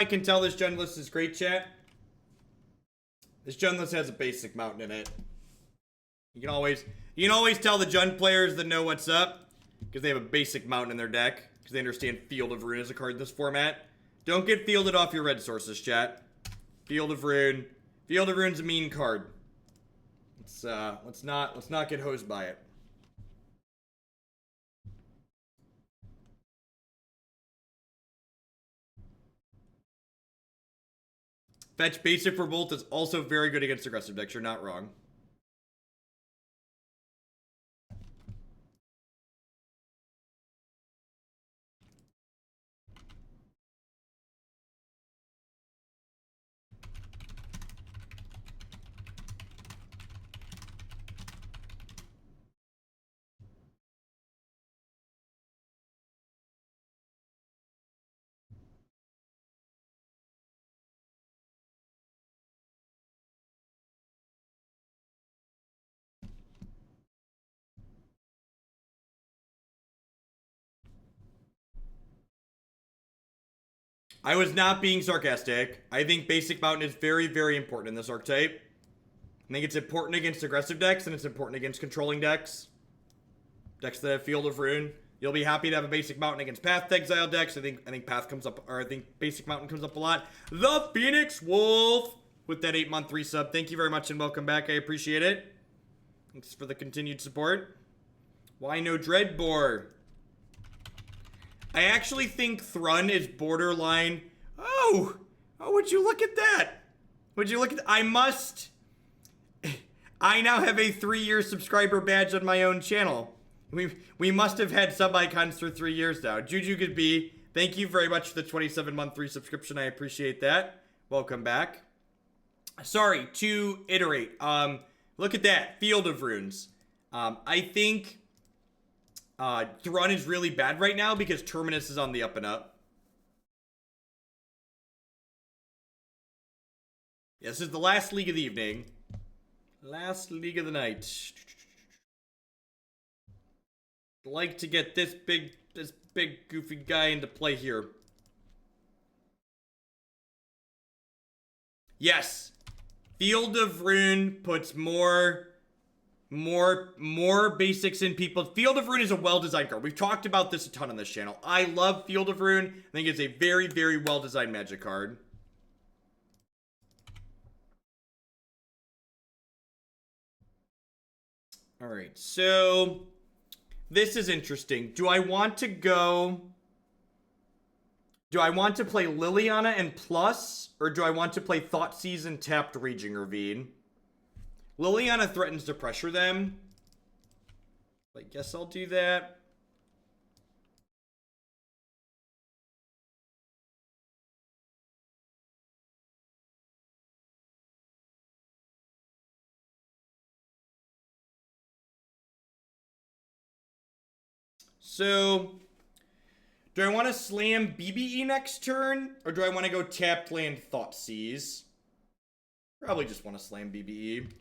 I can tell this gen list is great, chat. This gen list has a basic mountain in it. You can always tell the gen players that know what's up because they have a basic mountain in their deck because they understand Field of Rune as a card in this format. Don't get fielded off your red sources, chat. Field of Rune. Field of Rune's a mean card. Let's not get hosed by it. Fetch basic for Bolt is also very good against aggressive decks. You're not wrong. I was not being sarcastic. I think Basic Mountain is very, very important in this archetype. I think it's important against aggressive decks, and it's important against controlling decks. Decks that have Field of Rune. You'll be happy to have a Basic Mountain against Path Exile decks. I think Path comes up, or I think Basic Mountain comes up a lot. The Phoenix Wolf with that 8-month resub. Thank you very much and welcome back. I appreciate it. Thanks for the continued support. Why no Dreadbore? I actually think Thrun is borderline. Oh, would you look at that? Would you look at I now have a 3-year subscriber badge on my own channel. We must have had sub icons for 3 years now. Juju could be. Thank you very much for the 27-month resubscription. I appreciate that. Welcome back. Sorry, to iterate. Look at that. Field of Runes. I think Thrun is really bad right now because Terminus is on the up and up. Yeah, this is the last league of the evening. Last league of the night. Like to get this big goofy guy into play here. Yes. Field of Rune puts more basics in people. Field of Rune is a well-designed card. We've talked about this a ton on this channel. I love Field of Rune. I think it's a very, very well-designed Magic card. Alright, so this is interesting. Do I want to play Liliana and Plus, or do I want to play Thoughtseize and tapped Raging Ravine? Liliana threatens to pressure them. I guess I'll do that. So, do I want to slam BBE next turn, or do I want to go tapped land Thoughtseize? Probably just want to slam BBE.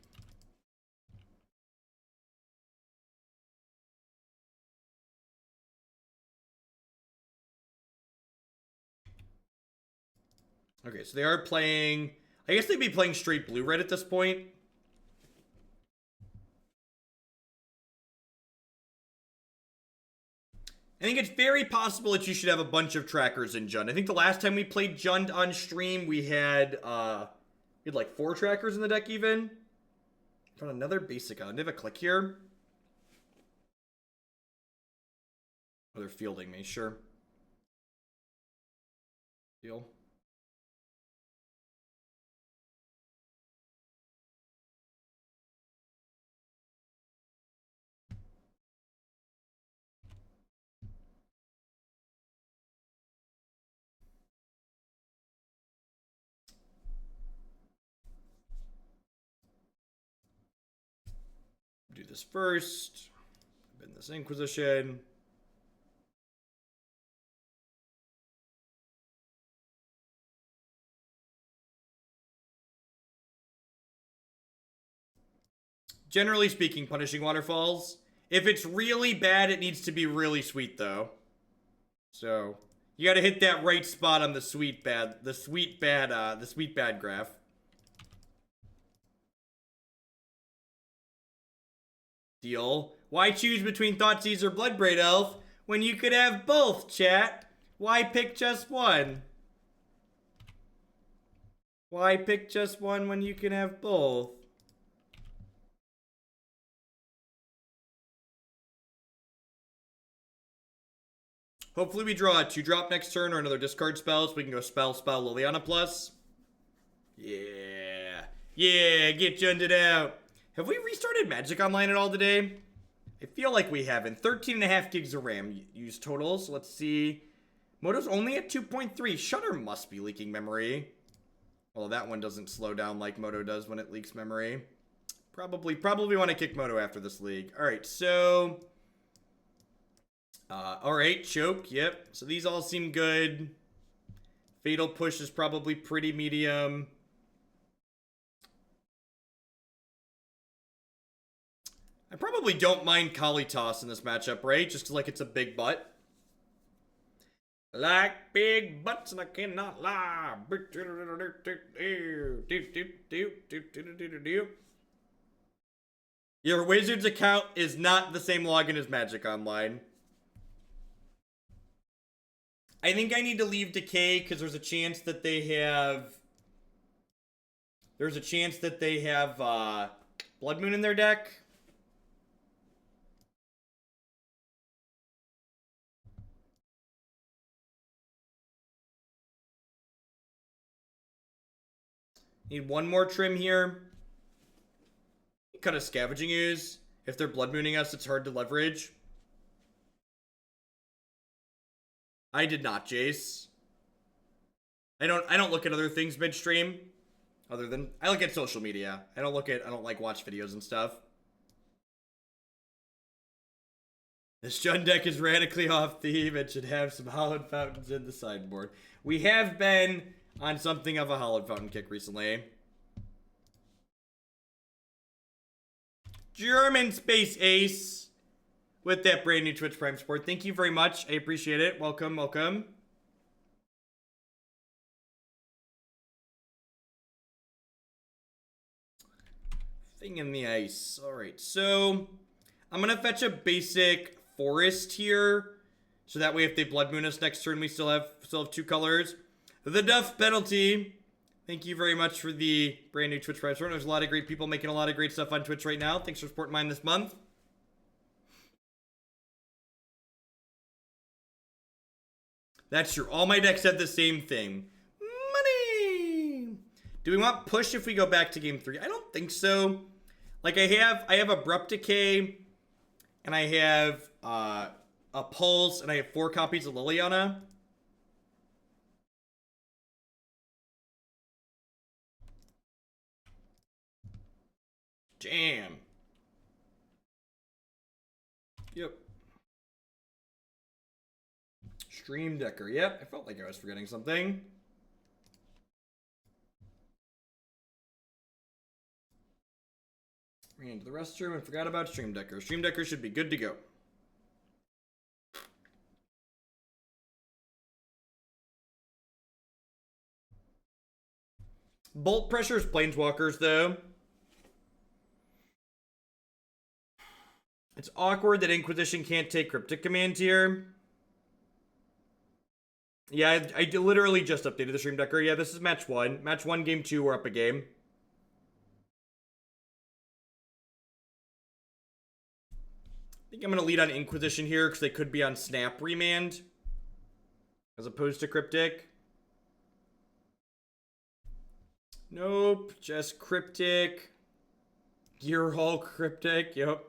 Okay, so they are playing. I guess they'd be playing straight blue-red at this point. I think it's very possible that you should have a bunch of trackers in Jund. I think the last time we played Jund on stream, we had like 4 trackers in the deck even. Found another basic on. Do they have a click here? Oh, they're fielding me, sure. Deal. Do this first. Bend this Inquisition. Generally speaking, punishing waterfalls. If it's really bad, it needs to be really sweet, though. So, You gotta hit that right spot on the sweet bad graph. Deal. Why choose between Thoughtseize or Bloodbraid Elf when you could have both, chat? Why pick just one? Why pick just one when you can have both? Hopefully we draw a 2-drop next turn or another discard spell so we can go spell Liliana plus. Yeah. Yeah, get Junded out. Have we restarted Magic Online at all today? I feel like we haven't. 13.5 gigs of RAM used totals. Let's see. Moto's only at 2.3. Shutter must be leaking memory. Well, that one doesn't slow down like Moto does when it leaks memory. Probably want to kick Moto after this league. Alright, so... alright, choke, yep. So these all seem good. Fatal Push is probably pretty medium. I probably don't mind Kalitas in this matchup, right? Just 'cause, like, it's a big butt. Like big butts and I cannot lie. Your Wizards account is not the same login as Magic Online. I think I need to leave Decay because there's a chance that they have... There's a chance that they have Blood Moon in their deck. Need one more trim here. Cut a Scavenging Ooze. If they're Blood Mooning us, it's hard to leverage. I did not, Jace. I don't look at other things midstream. Other than I look at social media. I don't like watch videos and stuff. This Jund deck is radically off theme. It should have some Hallowed Fountains in the sideboard. We have been on something of a Hallowed Fountain kick recently. German Space Ace with that brand new Twitch Prime support. Thank you very much. I appreciate it. Welcome, welcome. Thing in the ice. Alright, so I'm gonna fetch a basic forest here. So that way if they Blood Moon us next turn, we still have 2 colors. The Duff Penalty. Thank you very much for the brand new Twitch Prime support. There's a lot of great people making a lot of great stuff on Twitch right now. Thanks for supporting mine this month. That's true. All my decks have the same thing. Money! Do we want push if we go back to game 3? I don't think so. Like, I have Abrupt Decay, and I have a Pulse, and I have 4 copies of Liliana. Damn. Yep. Stream Decker. Yep, I felt like I was forgetting something. Ran into the restroom and forgot about Stream Decker. Stream Decker should be good to go. Bolt Pressure's Planeswalkers, though. It's awkward that Inquisition can't take Cryptic Command here. Yeah, I literally just updated the Stream Decker. Yeah, this is match 1. Match 1, game 2, we're up a game. I think I'm going to lead on Inquisition here because they could be on Snap Remand as opposed to Cryptic. Nope, just Cryptic. Gear Hall Cryptic, yep.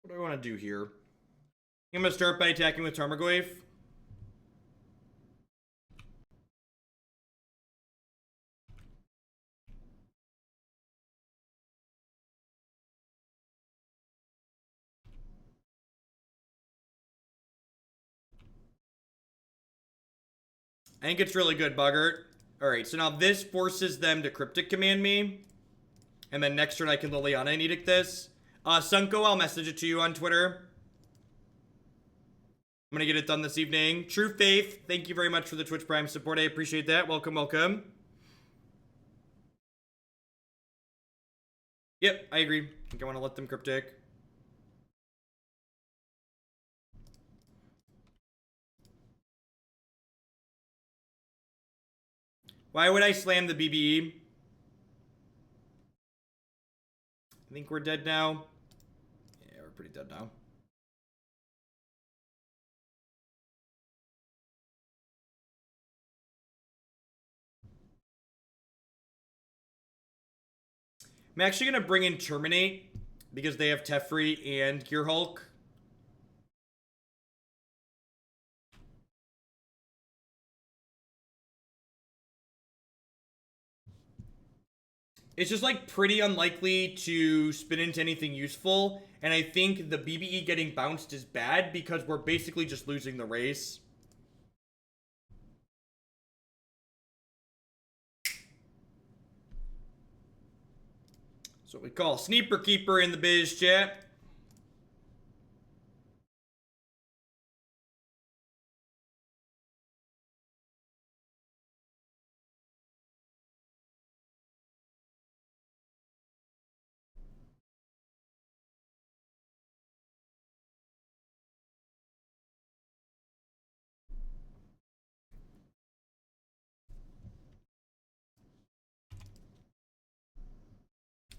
What do I want to do here? I'm going to start by attacking with Tarmogoyf. I think it's really good, Buggert. Alright, so now this forces them to Cryptic Command me. And then next turn I can Liliana and Edict this. Sunko, I'll message it to you on Twitter. I'm gonna get it done this evening. True Faith, thank you very much for the Twitch Prime support. I appreciate that. Welcome, welcome. Yep, I agree. I think I want to let them Cryptic. Why would I slam the BBE? I think we're dead now. Yeah, we're pretty dead now. I'm actually going to bring in Terminate because they have Teferi and Gear Hulk. It's just like pretty unlikely to spin into anything useful. And I think the BBE getting bounced is bad because we're basically just losing the race. That's what we call Sneaper Keeper in the biz, chat.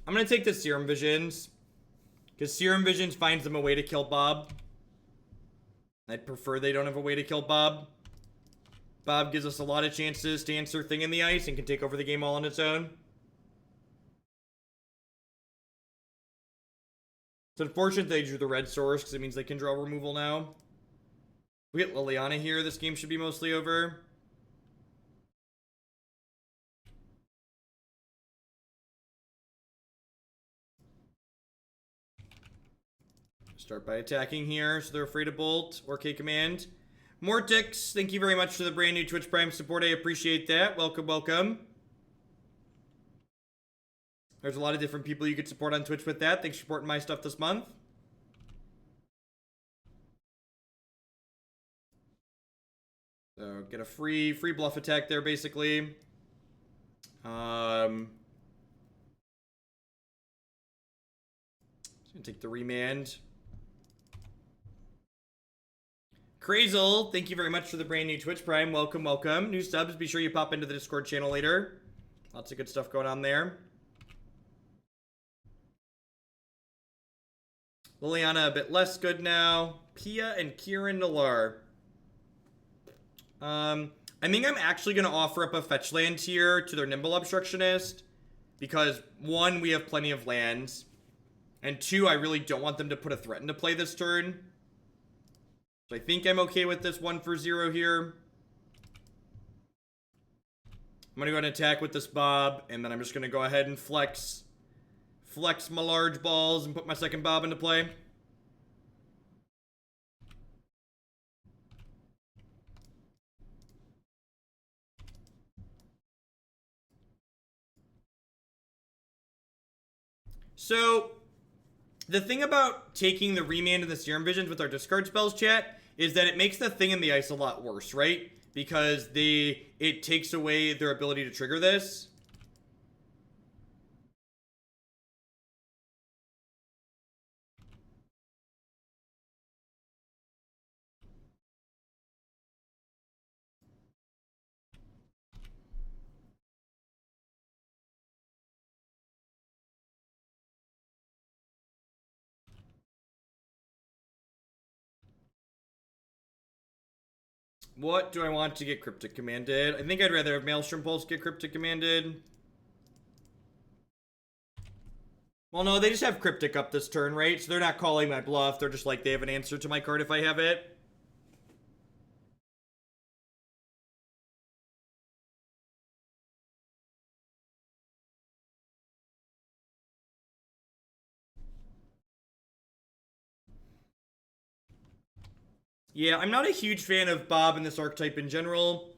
I'm going to take the Serum Visions. Because Serum Visions finds them a way to kill Bob. I'd prefer they don't have a way to kill Bob. Bob gives us a lot of chances to answer Thing in the Ice and can take over the game all on its own. It's unfortunate they drew the red source because it means they can draw removal now. We get Liliana here. This game should be mostly over. Start by attacking here, so they're afraid of Bolt or K-Command. Mortix, thank you very much for the brand new Twitch Prime support. I appreciate that. Welcome, welcome. There's a lot of different people you could support on Twitch with that. Thanks for supporting my stuff this month. So get a free bluff attack there, basically. Just gonna take the remand. Crazel, thank you very much for the brand new Twitch Prime. Welcome, welcome. New subs, be sure you pop into the Discord channel later. Lots of good stuff going on there. Liliana a bit less good now. Pia and Kiran Nalaar. I think I'm actually going to offer up a fetch land here to their Nimble Obstructionist. Because, one, we have plenty of lands. And two, I really don't want them to put a threat into play this turn. So I think I'm okay with this 1 for 0 here. I'm going to go ahead and attack with this Bob. And then I'm just going to go ahead and flex my large balls and put my second Bob into play. So, the thing about taking the Remand and the Serum Visions with our discard spells, chat, is that it makes the Thing in the Ice a lot worse, right? Because it takes away their ability to trigger this. What do I want to get Cryptic Commanded? I think I'd rather have Maelstrom Pulse get Cryptic Commanded. Well, no, they just have Cryptic up this turn, right? So they're not calling my bluff. They're just like, they have an answer to my card if I have it. Yeah, I'm not a huge fan of Bob in this archetype in general.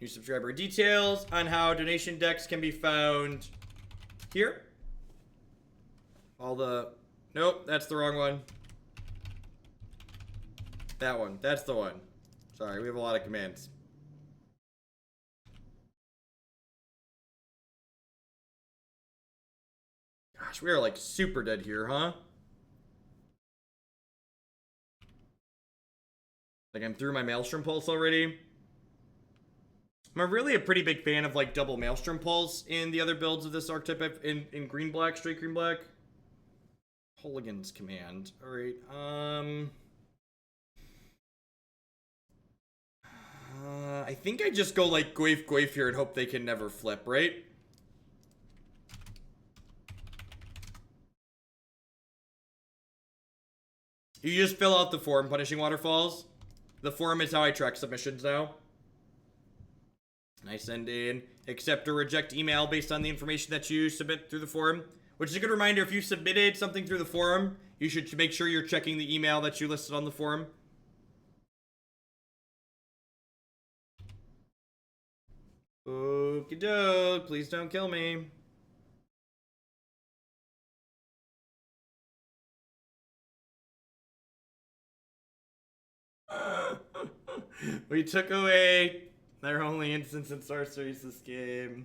New subscriber details on how donation decks can be found here. Nope, that's the wrong one. That one. That's the one. Sorry, we have a lot of commands. Gosh, we are like super dead here, huh? Like I'm through my Maelstrom Pulse already. I'm really a pretty big fan of like double Maelstrom Pulse in the other builds of this archetype in green-black, straight green-black. Kolaghan's command. Alright, I think I just go like Goyf here and hope they can never flip, right? You just fill out the form, Punishing Waterfalls. The form is how I track submissions now. And I send in accept or reject email based on the information that you submit through the form. Which is a good reminder, if you submitted something through the forum, you should make sure you're checking the email that you listed on the forum. Okie doke, please don't kill me. We took away their only instance in sorceries this game.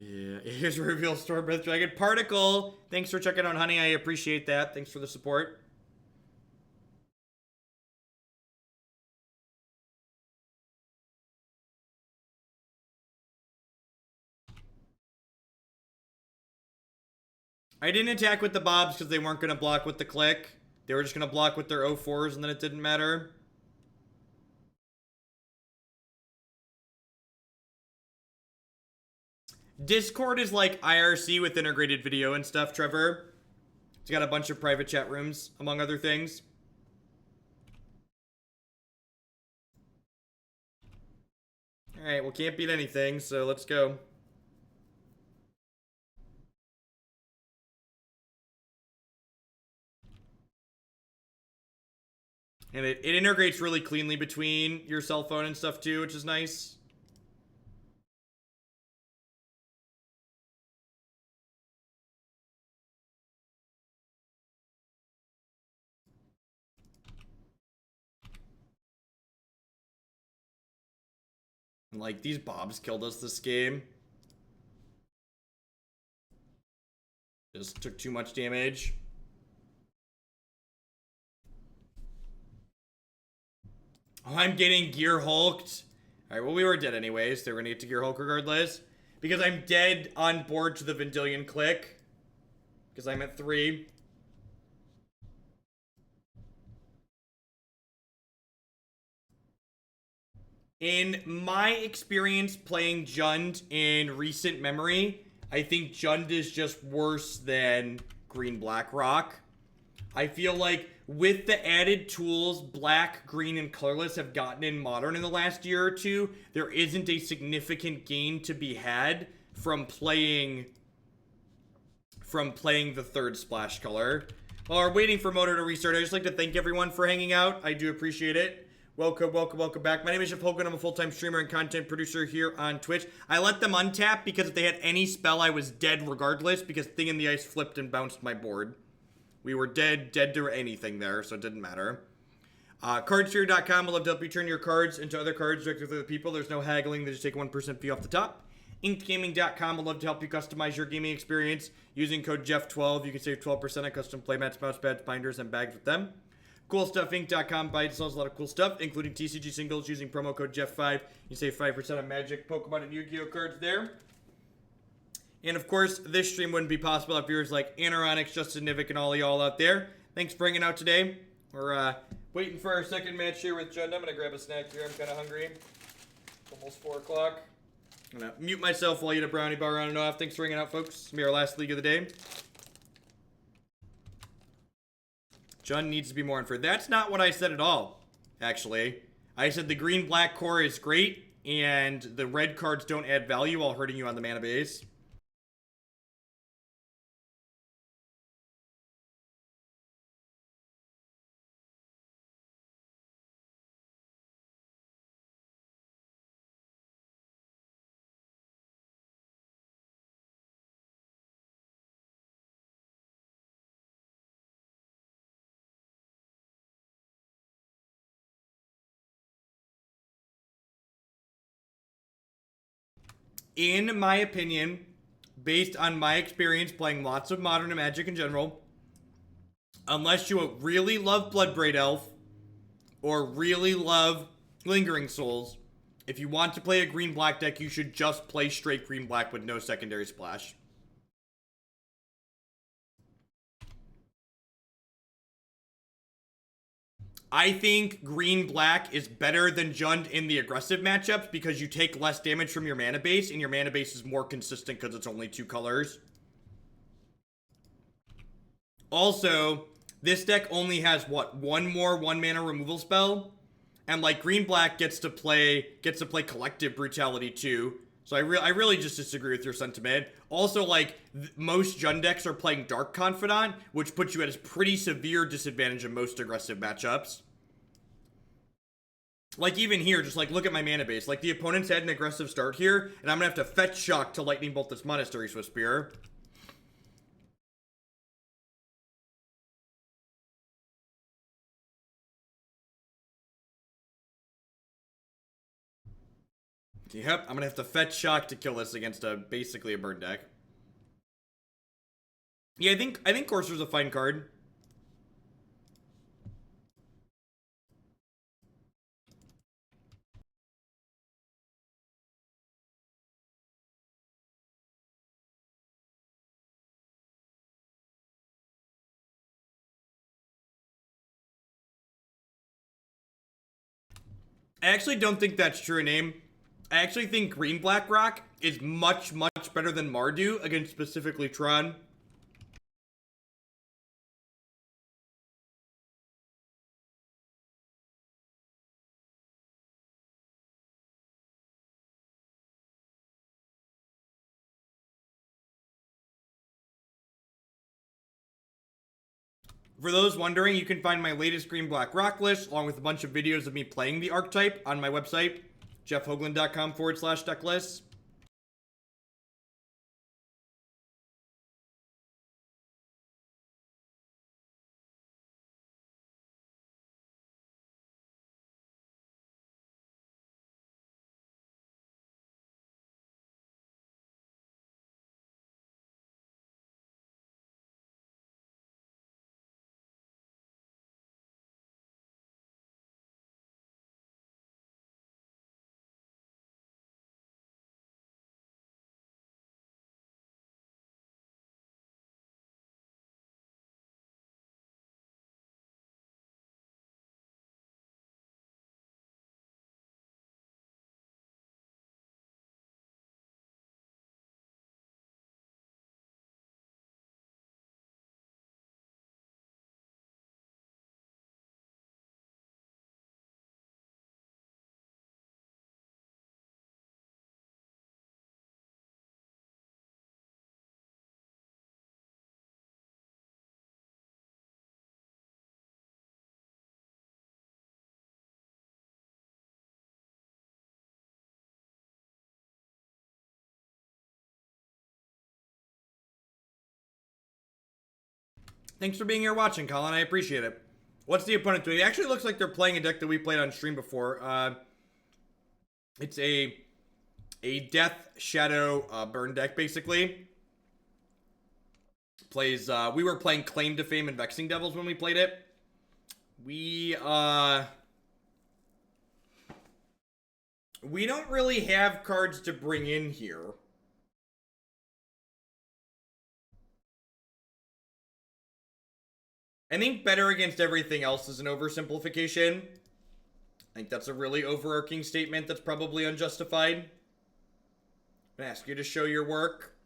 Yeah, here's reveal Stormbreath Dragon. Particle, thanks for checking out, honey. I appreciate that. Thanks for the support. I didn't attack with the Bobs because they weren't going to block with the click. They were just going to block with their O4s and then it didn't matter. Discord is like IRC with integrated video and stuff, Trevor. It's got a bunch of private chat rooms, among other things. Alright, well, can't beat anything, so let's go. And it integrates really cleanly between your cell phone and stuff, too, which is nice. Like, these Bobs killed us this game. Just took too much damage. Oh, I'm getting Gear Hulked. Alright, well, we were dead anyways. They were gonna get to Gear Hulk regardless. Because I'm dead on board to the Vendilion click. Because I'm at 3. In my experience playing Jund in recent memory, I think Jund is just worse than Green Black Rock. I feel like with the added tools Black, Green, and Colorless have gotten in Modern in the last year or two, there isn't a significant gain to be had from playing the third splash color. While we're waiting for Motor to restart, I'd just like to thank everyone for hanging out. I do appreciate it. Welcome, welcome, welcome back. My name is Jeff Hogan. I'm a full-time streamer and content producer here on Twitch. I let them untap because if they had any spell, I was dead regardless because Thing in the Ice flipped and bounced my board. We were dead to anything there, so it didn't matter. Cardsphere.com will love to help you turn your cards into other cards directly to the people. There's no haggling. They just take 1% fee off the top. InkedGaming.com will love to help you customize your gaming experience. Using code Jeff12, you can save 12% on custom playmats, mouse pads, binders, and bags with them. CoolStuffInc.com sells a lot of cool stuff, including TCG singles using promo code Jeff5. You save 5% on Magic, Pokemon, and Yu-Gi-Oh cards there. And of course, this stream wouldn't be possible if viewers like Anoronics, Justin Nivik, and all y'all out there. Thanks for hanging out today. We're waiting for our second match here with Jund. I'm going to grab a snack here. I'm kind of hungry. It's almost 4 o'clock. I'm going to mute myself while I eat a brownie bar on and off. Thanks for hanging out, folks. This will be our last league of the day. Jund needs to be more unfair. That's not what I said at all, actually. I said the green-black core is great, and the red cards don't add value while hurting you on the mana base. in my opinion, based on my experience playing lots of Modern and Magic in general, unless you really love Bloodbraid Elf or really love Lingering Souls, if you want to play a green-black deck, you should just play straight green-black with no secondary splash. I think green-black is better than Jund in the aggressive matchups because you take less damage from your mana base, and your mana base is more consistent because it's only 2 colors. Also, this deck only has, what, one more 1-mana removal spell? And, like, green-black gets to play Collective Brutality, too. So I really just disagree with your sentiment. Also, like, most Jund decks are playing Dark Confidant, which puts you at a pretty severe disadvantage in most aggressive matchups. Like, even here, just, like, look at my mana base. Like, the opponent's had an aggressive start here, and I'm gonna have to fetch Shock to Lightning Bolt this Monastery Swiftspear. Yep, I'm gonna have to fetch Shock to kill this against basically a burn deck. Yeah, I think Courser's a fine card. I actually don't think that's true, name. I actually think Green Black Rock is much, much better than Mardu against specifically Tron. For those wondering, you can find my latest Green Black Rock list, along with a bunch of videos of me playing the archetype on my website, jeffhoagland.com/decklist. Thanks for being here watching, Colin. I appreciate it. What's the opponent doing? It actually looks like they're playing a deck that we played on stream before. It's a Death Shadow burn deck, basically. Plays, we were playing Claim to Fame and Vexing Devils when we played it. We don't really have cards to bring in here. I think better against everything else is an oversimplification. I think that's a really overarching statement that's probably unjustified. I'm gonna ask you to show your work.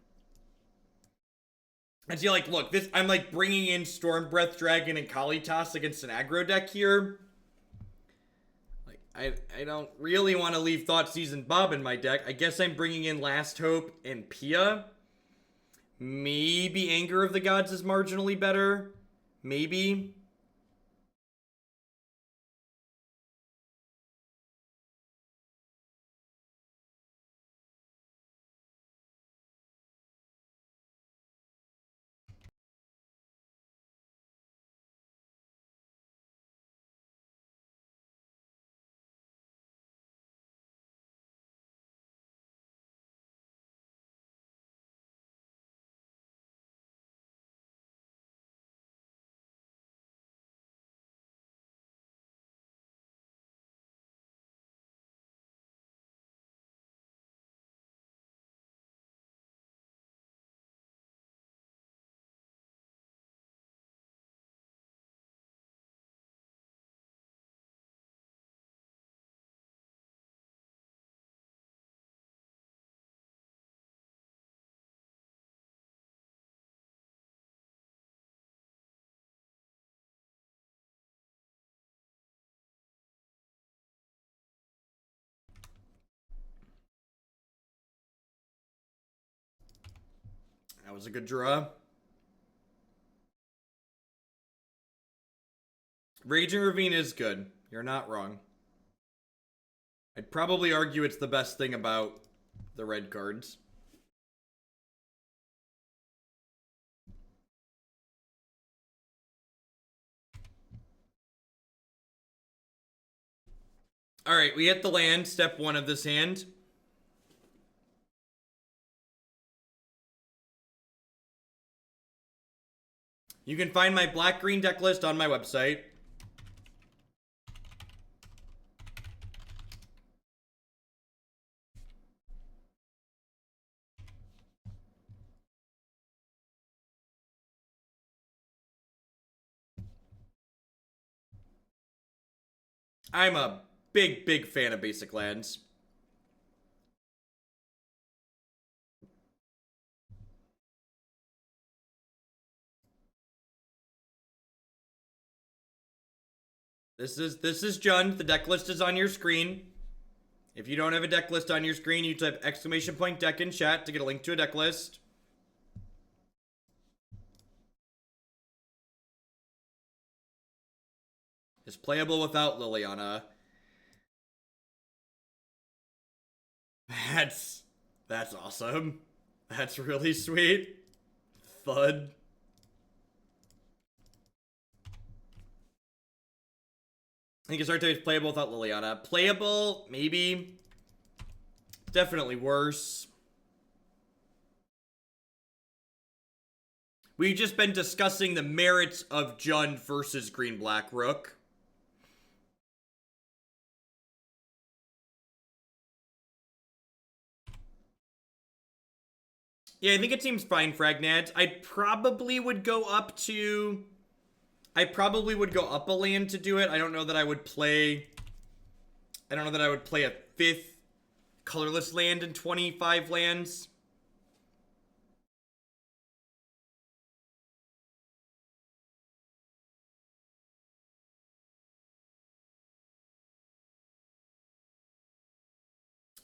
And see, like, look, this, I'm like bringing in Stormbreath Dragon and Kalitas against an aggro deck here. Like, I don't really want to leave Thoughtseize and Bob in my deck. I guess I'm bringing in Last Hope and Pia. Maybe Anger of the Gods is marginally better. Maybe. That was a good draw. Raging Ravine is good. You're not wrong. I'd probably argue it's the best thing about the red cards. Alright, we hit the land, step 1 of this hand. You can find my black-green deck list on my website. I'm a big fan of basic lands. This is Jund. The deck list is on your screen. If you don't have a deck list on your screen, you type !deck in chat to get a link to a deck list. It's playable without Liliana. That's awesome. That's really sweet. Thud. I think Azarte is playable without Liliana. Playable, maybe. Definitely worse. We've just been discussing the merits of Jund versus Green-Black Rook. Yeah, I think it seems fine, Fragnad. I probably would go up a land to do it. I don't know that I would play a 5th colorless land in 25 lands.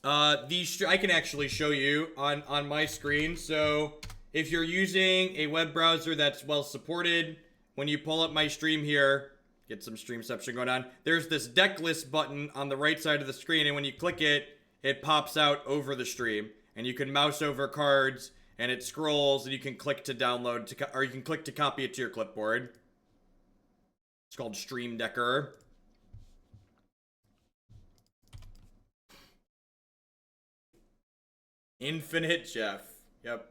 I can actually show you on my screen. So if you're using a web browser that's well supported, when you pull up my stream here, get some streamception going on, there's this deck list button on the right side of the screen, and when you click it, it pops out over the stream, and you can mouse over cards, and it scrolls, and you can click to download, or you can click to copy it to your clipboard. It's called Stream Decker. Infinite Jeff. Yep.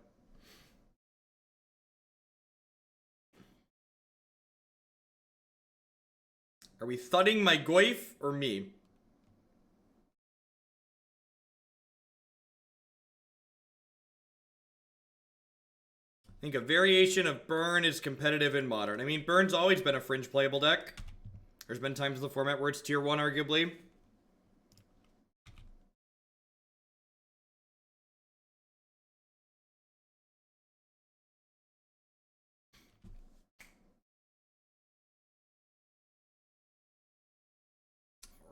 Are we thudding my Goyf or me? I think a variation of Burn is competitive in Modern. I mean, Burn's always been a fringe playable deck. There's been times in the format where it's tier 1, arguably.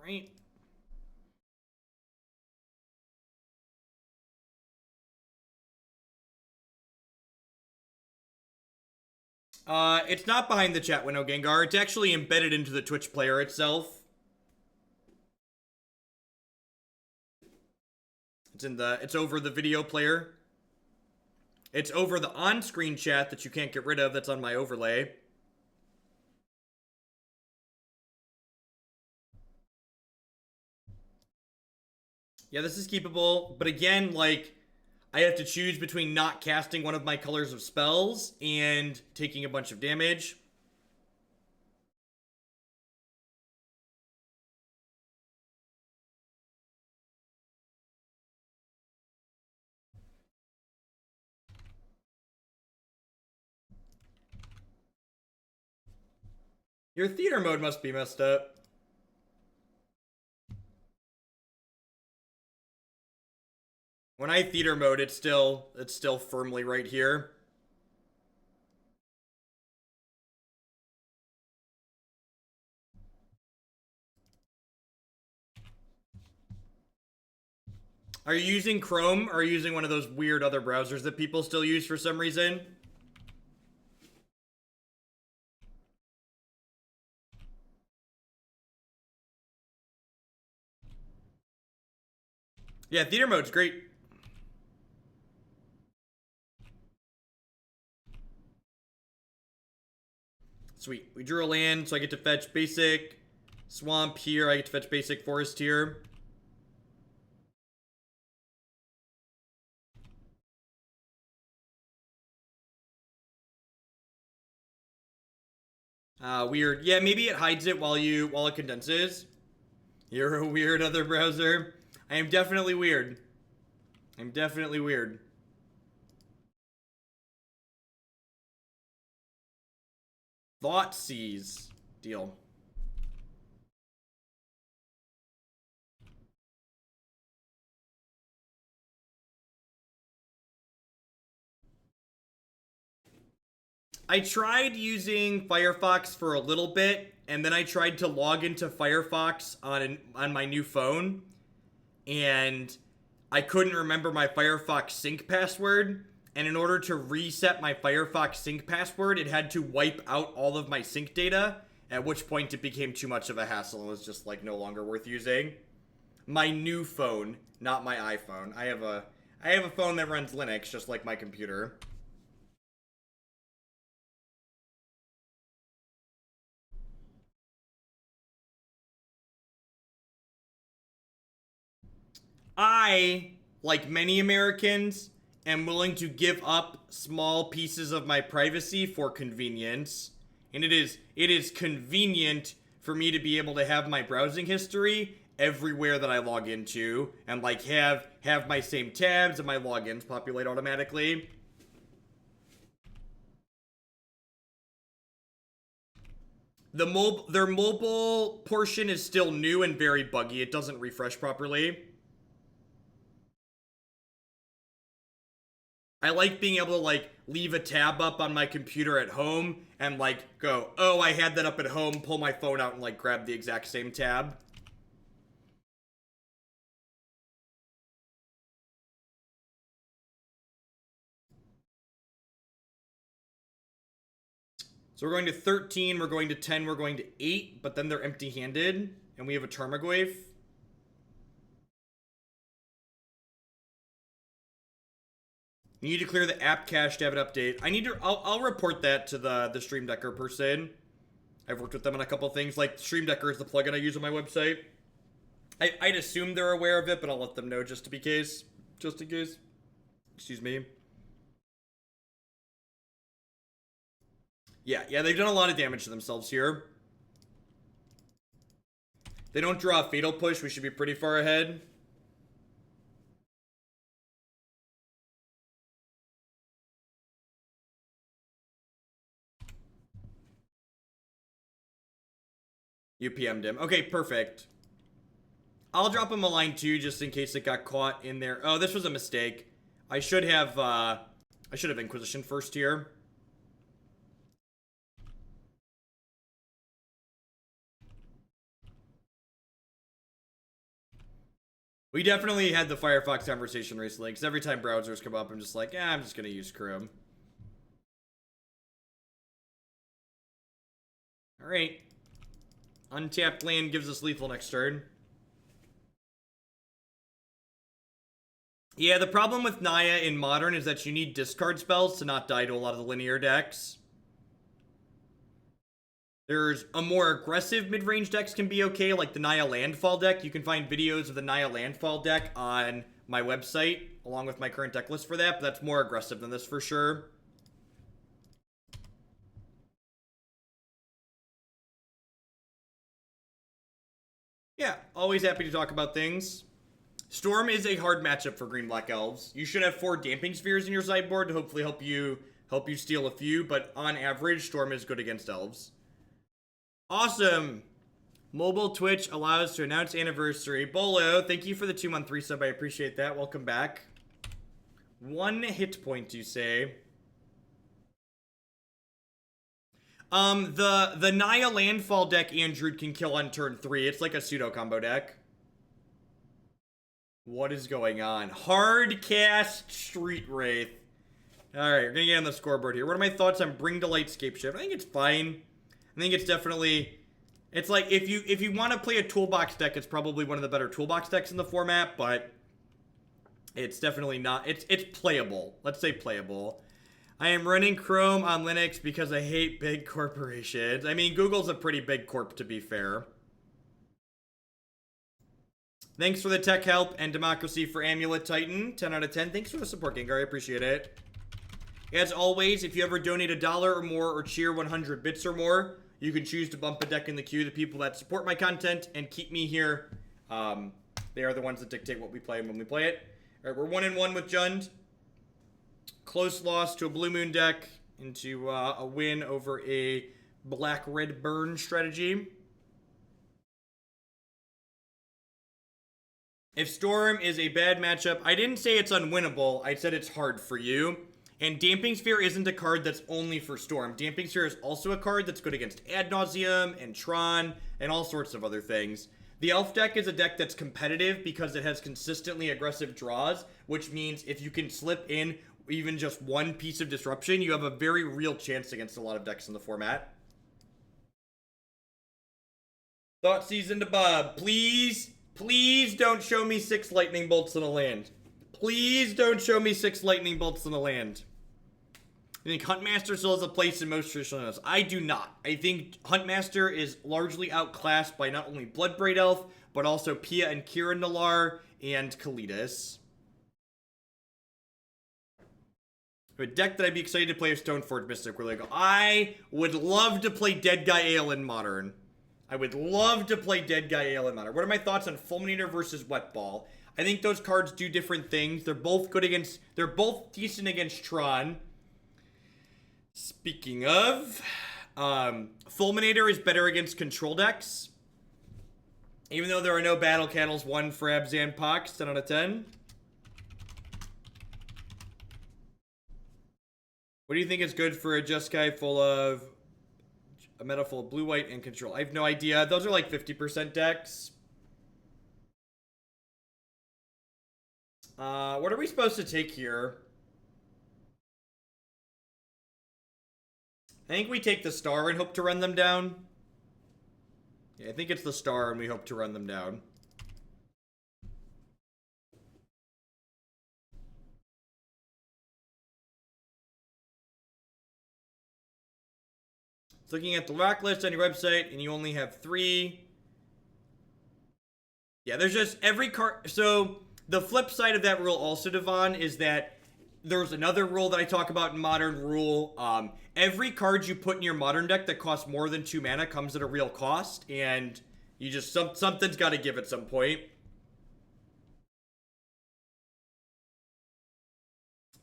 Right. It's not behind the chat window, Gengar. It's actually embedded into the Twitch player itself. It's over the video player. It's over the on-screen chat that you can't get rid of that's on my overlay. Yeah, this is keepable, but again, like, I have to choose between not casting one of my colors of spells and taking a bunch of damage. Your theater mode must be messed up. When I theater mode, it's still firmly right here. Are you using Chrome or are you using one of those weird other browsers that people still use for some reason? Yeah, theater mode's great. Sweet. We drew a land, so I get to fetch basic swamp here. I get to fetch basic forest here. Weird. Yeah, maybe it hides it while it condenses. You're a weird other browser. I am definitely weird. I'm definitely weird. Thoughtseize. Deal. I tried using Firefox for a little bit, and then I tried to log into Firefox on my new phone, and I couldn't remember my Firefox sync password. And in order to reset my Firefox sync password, it had to wipe out all of my sync data, at which point it became too much of a hassle and was just like no longer worth using. My new phone, not my iPhone. I have a phone that runs Linux just like my computer. I, like many Americans, am willing to give up small pieces of my privacy for convenience. And it is convenient for me to be able to have my browsing history everywhere that I log into and like have my same tabs and my logins populate automatically. Their mobile portion is still new and very buggy. It doesn't refresh properly. I like being able to like leave a tab up on my computer at home and like go, oh, I had that up at home, pull my phone out and like grab the exact same tab. So we're going to 13, we're going to 10, we're going to 8, but then they're empty-handed, and we have a Tarmogoyf. You need to clear the app cache to have it update. I'll report that to the Stream Decker person. I've worked with them on a couple things, like Stream Decker is the plugin I use on my website. I'd assume they're aware of it, but I'll let them know just in case. Excuse me. Yeah, they've done a lot of damage to themselves here. They don't draw a Fatal Push, we should be pretty far ahead. You PM'd him. Okay, perfect. I'll drop him a line too, just in case it got caught in there. Oh, this was a mistake. I should have Inquisition first here. We definitely had the Firefox conversation recently, because every time browsers come up, I'm just like, I'm just gonna use Chrome. Alright. Untapped land gives us lethal next turn. Yeah, the problem with Naya in Modern is that you need discard spells to not die to a lot of the linear decks. There's a more aggressive mid-range decks can be okay, like the Naya Landfall deck. You can find videos of the Naya Landfall deck on my website, along with my current deck list for that, but that's more aggressive than this for sure. Yeah, always happy to talk about things. Storm is a hard matchup for Green-Black Elves. You should have 4 Damping Spheres in your sideboard to hopefully help you steal a few, but on average, Storm is good against Elves. Awesome! Mobile Twitch allows to announce anniversary. Bolo, thank you for the 2-month resub. I appreciate that. Welcome back. 1 hit point, you say? The Naya Landfall deck Andrew can kill on turn 3. It's like a pseudo combo deck. What is going on? Hard cast Street Wraith. Alright, we're gonna get on the scoreboard here. What are my thoughts on Bring to Lightscape Shift? I think it's fine. I think it's definitely... It's like, if you want to play a toolbox deck, it's probably one of the better toolbox decks in the format, but... It's definitely not... It's playable. Let's say playable. I am running Chrome on Linux because I hate big corporations. I mean, Google's a pretty big corp, to be fair. Thanks for the tech help and democracy for Amulet Titan. 10 out of 10. Thanks for the support, Gengar. I appreciate it. As always, if you ever donate $1 or more or cheer 100 bits or more, you can choose to bump a deck in the queue. The people that support my content and keep me here, they are the ones that dictate what we play and when we play it. All right, we're 1-1 with Jund. Close loss to a Blue Moon deck into a win over a Black-Red Burn strategy. If Storm is a bad matchup, I didn't say it's unwinnable. I said it's hard for you. And Damping Sphere isn't a card that's only for Storm. Damping Sphere is also a card that's good against Ad Nauseam and Tron and all sorts of other things. The Elf deck is a deck that's competitive because it has consistently aggressive draws, which means if you can slip in even just one piece of disruption, you have a very real chance against a lot of decks in the format. Thoughtseize into Bob. Please don't show me 6 lightning bolts in a land. Please don't show me 6 lightning bolts in a land. I think Huntmaster still has a place in most traditional heroes. I do not. I think Huntmaster is largely outclassed by not only Bloodbraid Elf, but also Pia and Kiran Nalaar and Kalitas. A deck that I'd be excited to play is Stoneforge Mystic Religo. I would love to play Dead Guy Ale in Modern. I would love to play Dead Guy Ale in Modern. What are my thoughts on Fulminator versus Wet Ball? I think those cards do different things. They're both good against... They're both decent against Tron. Speaking of... Fulminator is better against control decks. Even though there are no Battle Cattles, 1 for Abzan Pox, 10 out of 10. What do you think is good for a Jeskai full of... A meta full of blue, white, and control? I have no idea. Those are like 50% decks. What are we supposed to take here? I think we take the star and hope to run them down. Yeah, I think it's the star and we hope to run them down. Looking at the rack list on your website, and you only have 3. Yeah, there's just every card. So the flip side of that rule also, Devon, is that there's another rule that I talk about in Modern rule. Every card you put in your Modern deck that costs more than 2 mana comes at a real cost, and you just something's got to give at some point.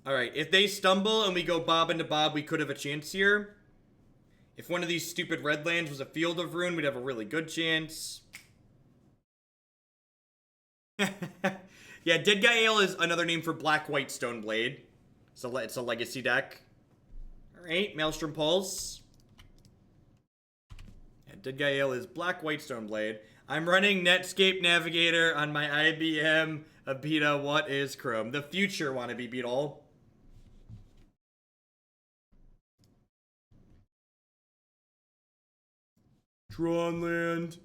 All right, if they stumble and we go Bob into Bob, we could have a chance here. If one of these stupid red lands was a Field of Ruin, we'd have a really good chance. Yeah, Dead Guy Ale is another name for Black-White Stoneblade. So it's a legacy deck. Alright, Maelstrom Pulse. Yeah, Dead Guy Ale is Black-White Stoneblade. I'm running Netscape Navigator on my IBM Abita. What is Chrome? The future wannabe Beetle. Tron land.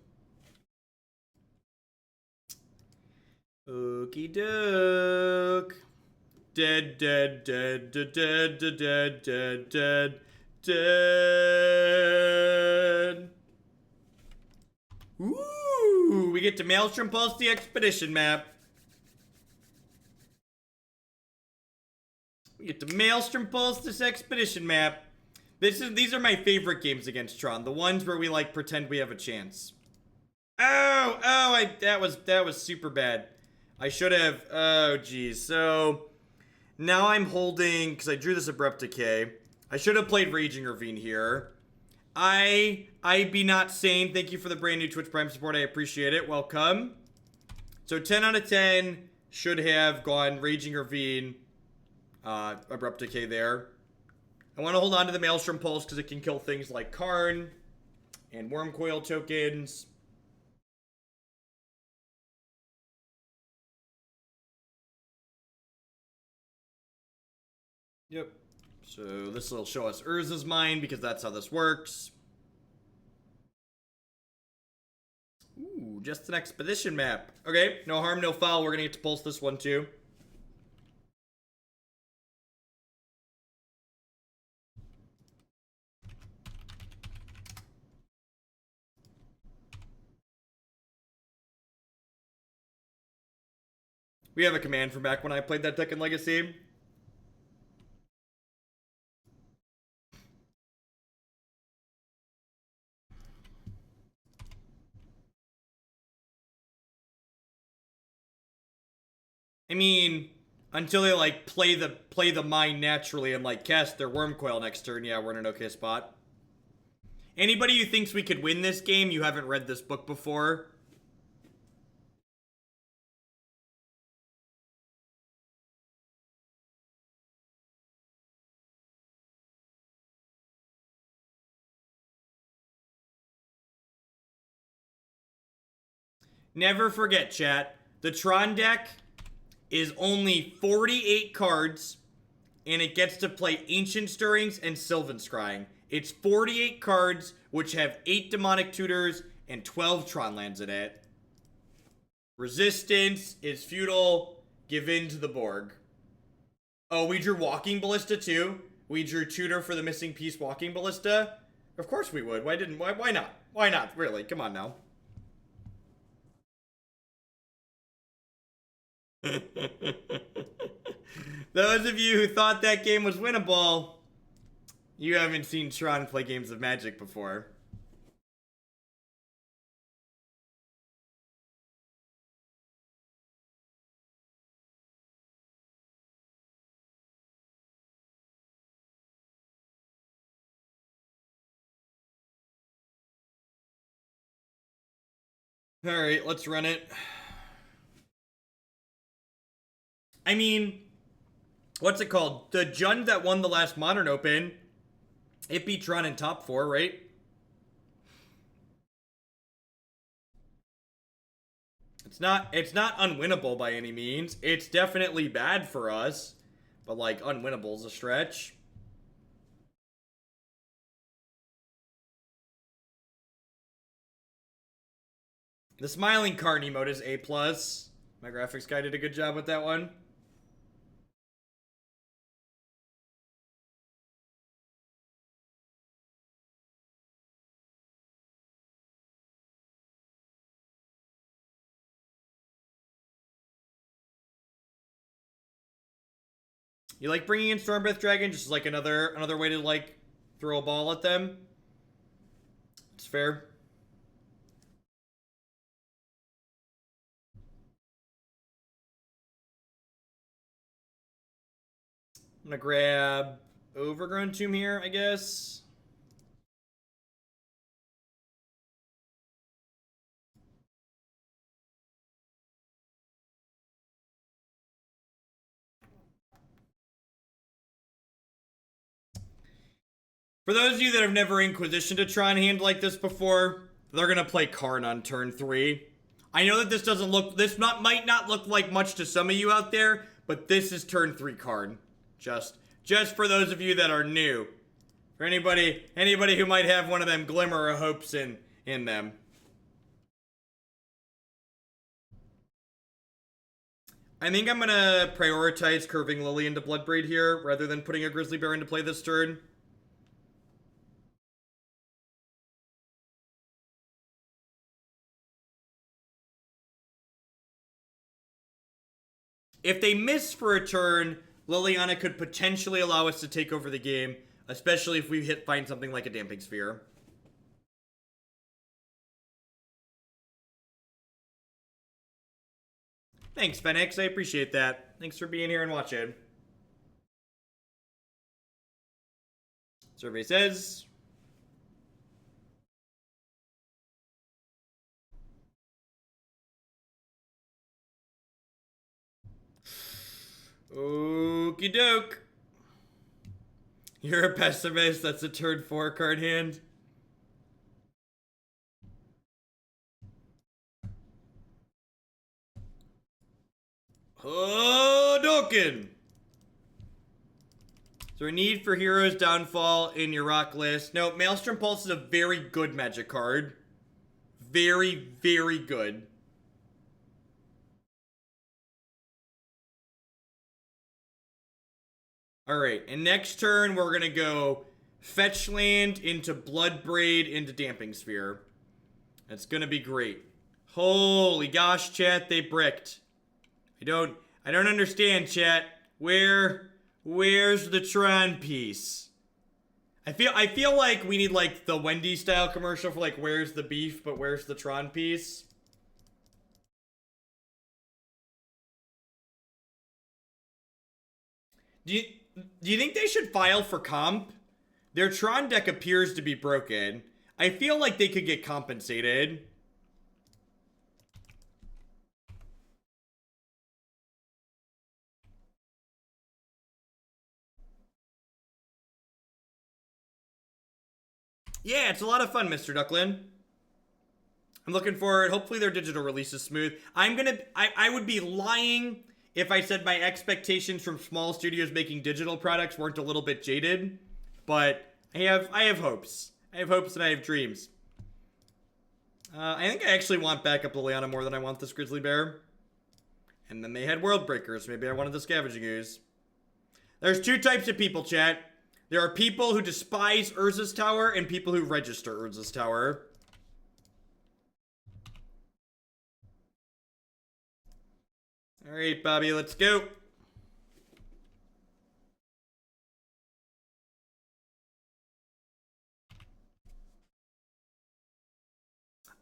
Okie doke. Dead, dead, dead, dead, dead, dead, dead, dead, dead, dead. Ooh, we get to Maelstrom Pulse the Expedition map. We get to Maelstrom Pulse this Expedition map. These are my favorite games against Tron. The ones where we like pretend we have a chance. That was super bad. I should have. Oh geez. So now I'm holding, because I drew this Abrupt Decay. I should have played Raging Ravine here. I be not sane. Thank you for the brand new Twitch Prime support. I appreciate it. Welcome. So 10 out of 10 should have gone Raging Ravine, Abrupt Decay there. I want to hold on to the Maelstrom Pulse because it can kill things like Karn and Wormcoil tokens. Yep. So this will show us Urza's Mine because that's how this works. Ooh, just an expedition map. Okay, no harm, no foul. We're gonna get to pulse this one too. We have a command from back when I played that deck in Legacy. I mean, until they like play the mine naturally and like cast their Wormcoil next turn, yeah, we're in an okay spot. Anybody who thinks we could win this game, you haven't read this book before. Never forget, chat. The Tron deck is only 48 cards, and it gets to play Ancient Stirrings and Sylvan Scrying. It's 48 cards, which have 8 Demonic Tutors and 12 Tron lands in it. Resistance is feudal. Give in to the Borg. Oh, we drew Walking Ballista too. We drew Tutor for the missing piece Walking Ballista. Of course we would. Why not? Why not? Really? Come on now. Those of you who thought that game was winnable, you haven't seen Tron play games of Magic before. Alright, let's run it. I mean, what's it called? The Jund that won the last Modern Open, it beat Tron in top 4, right? It's not unwinnable by any means. It's definitely bad for us, but like unwinnable is a stretch. The Smiling Card emote is A+. My graphics guy did a good job with that one. You like bringing in Stormbreath Dragon just like another way to like throw a ball at them? It's fair. I'm gonna grab Overgrown Tomb here, I guess. For those of you that have never Inquisitioned a Tron hand like this before, they're gonna play Karn on turn 3. I know that this doesn't look, might not look like much to some of you out there, but this is turn 3 Karn. Just for those of you that are new. For anybody who might have one of them glimmer of hopes in them. I think I'm gonna prioritize curving Lily into Bloodbraid here, rather than putting a Grizzly Bear into play this turn. If they miss for a turn, Liliana could potentially allow us to take over the game, especially if we find something like a Damping Sphere. Thanks, Fenix. I appreciate that. Thanks for being here and watching. Survey says... Okie doke. You're a pessimist. That's a turn 4 card hand. Hadouken! there a need for Hero's Downfall in your rock list? No, Maelstrom Pulse is a very good magic card. Very, very good. Alright, and next turn we're gonna go Fetch Land into Bloodbraid into Damping Sphere. That's gonna be great. Holy gosh, chat, they bricked. I don't understand, chat. Where's the Tron piece? I feel like we need like the Wendy style commercial for like where's the beef, but where's the Tron piece? Do you think they should file for comp? Their Tron deck appears to be broken. I feel like they could get compensated. Yeah, it's a lot of fun, Mr. Ducklin. I'm looking forward. Hopefully their digital release is smooth. I would be lying if I said my expectations from small studios making digital products weren't a little bit jaded. But I have hopes. I have hopes and I have dreams. I think I actually want backup Liliana more than I want this Grizzly Bear. And then they had World Breakers. Maybe I wanted the Scavenging Ooze. There's two types of people, chat. There are people who despise Urza's Tower and people who register Urza's Tower. Alright, Bobby, let's go.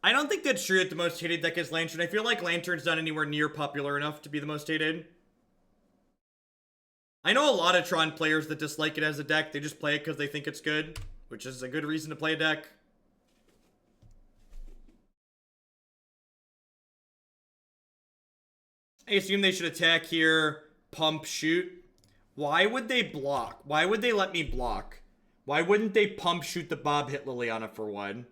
I don't think that's true that the most hated deck is Lantern. I feel like Lantern's not anywhere near popular enough to be the most hated. I know a lot of Tron players that dislike it as a deck. They just play it because they think it's good, which is a good reason to play a deck. I assume they should attack here, pump, shoot. Why would they block? Why would they let me block? Why wouldn't they pump, shoot the Bob, hit Liliana for one?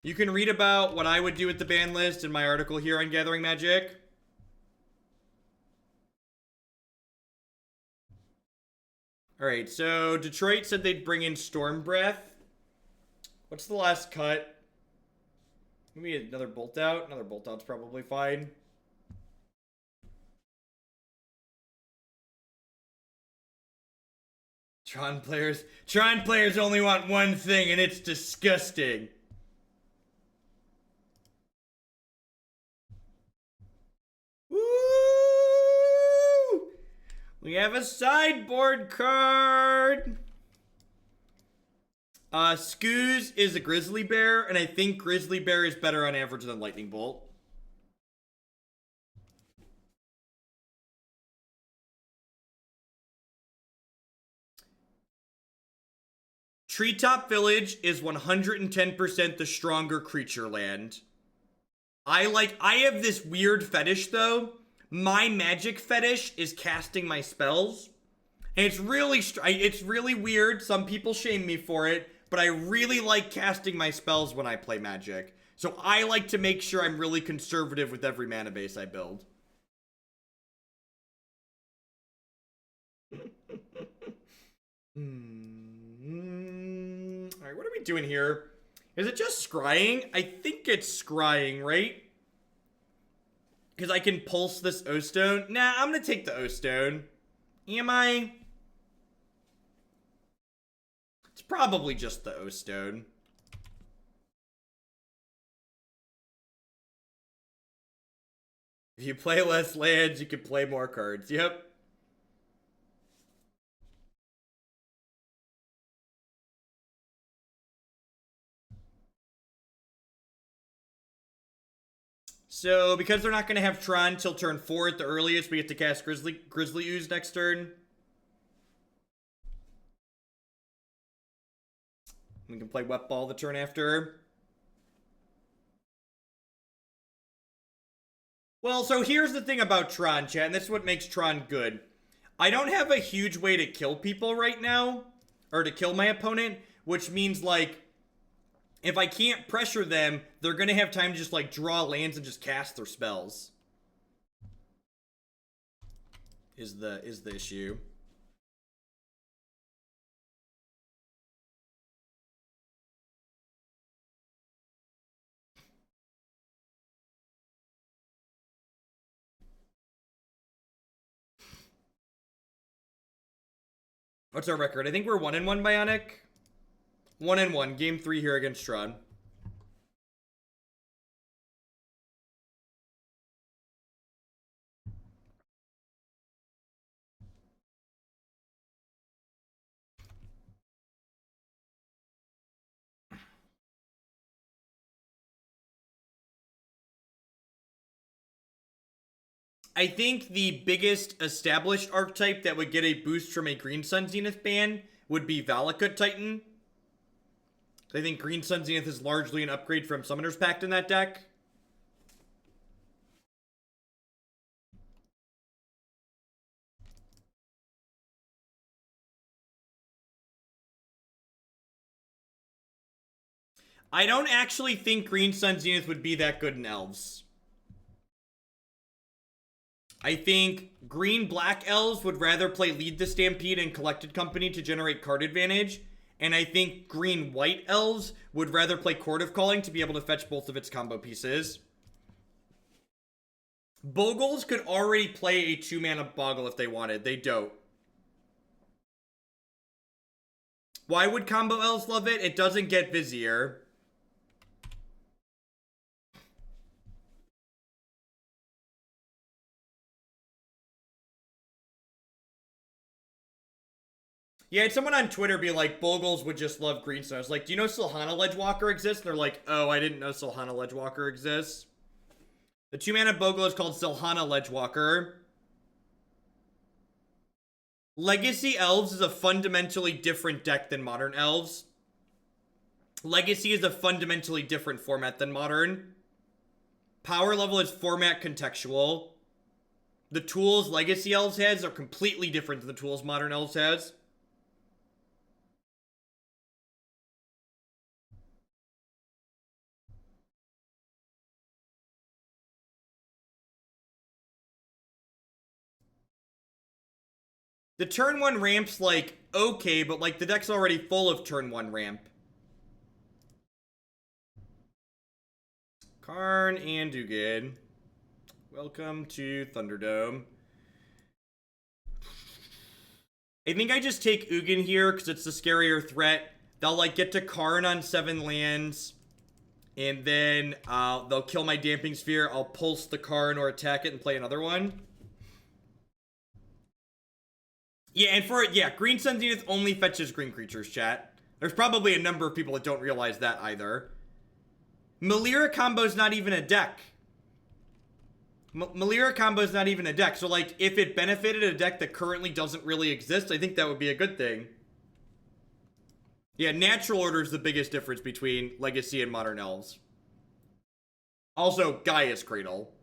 You can read about what I would do with the ban list in my article here on Gathering Magic. Alright, so Detroit said they'd bring in Stormbreath. What's the last cut? Maybe another Bolt Out? Another Bolt Out's probably fine. Tron players only want one thing, and it's disgusting. Woo! We have a sideboard card. Scooz is a Grizzly Bear, and I think Grizzly Bear is better on average than Lightning Bolt. Treetop Village is 110% the stronger creature land. I have this weird fetish though. My magic fetish is casting my spells. And it's really weird. Some people shame me for it, but I really like casting my spells when I play Magic. So I like to make sure I'm really conservative with every mana base I build. Alright, what are we doing here? Is it just scrying? I think it's scrying, right? Because I can pulse this O-Stone. Nah, I'm gonna take the O-Stone. Am I? It's probably just the O-Stone. If you play less lands, you can play more cards. Yep. So, because they're not going to have Tron till turn 4 at the earliest, we get to cast Grizzly Ooze next turn. We can play Wet Ball the turn after. Well, so here's the thing about Tron, chat, and this is what makes Tron good. I don't have a huge way to kill people right now, or to kill my opponent, which means, like, if I can't pressure them, they're going to have time to just, like, draw lands and just cast their spells. is the issue. What's our record? I think we're 1-1, Bionic. 1-1. Game 3 here against Tron. I think the biggest established archetype that would get a boost from a Green Sun Zenith ban would be Valakut Titan. I think Green Sun Zenith is largely an upgrade from Summoner's Pact in that deck. I don't actually think Green Sun Zenith would be that good in Elves. I think green black elves would rather play Lead the Stampede and Collected Company to generate card advantage. And I think green white elves would rather play Court of Calling to be able to fetch both of its combo pieces. Bogles could already play a 2-mana Boggle if they wanted. They don't. Why would combo elves love it? It doesn't get Vizier. Yeah, I had someone on Twitter be like, Bogles would just love Greenstone. I was like, do you know Silhana Ledgewalker exists? And they're like, oh, I didn't know Silhana Ledgewalker exists. The 2-mana Bogle is called Silhana Ledgewalker. Legacy Elves is a fundamentally different deck than Modern Elves. Legacy is a fundamentally different format than Modern. Power level is format contextual. The tools Legacy Elves has are completely different than the tools Modern Elves has. The turn 1 ramp's like, okay, but like the deck's already full of turn 1 ramp. Karn and Dugan. Welcome to Thunderdome. I think I just take Ugin here because it's the scarier threat. They'll like get to Karn on 7 lands. And then they'll kill my Damping Sphere. I'll pulse the Karn or attack it and play another one. Yeah, and Green Sun Zenith only fetches green creatures, chat. There's probably a number of people that don't realize that either. Melira combo's not even a deck. Melira combo's not even a deck. So, like, if it benefited a deck that currently doesn't really exist, I think that would be a good thing. Yeah, Natural Order is the biggest difference between Legacy and Modern Elves. Also, Gaia's Cradle.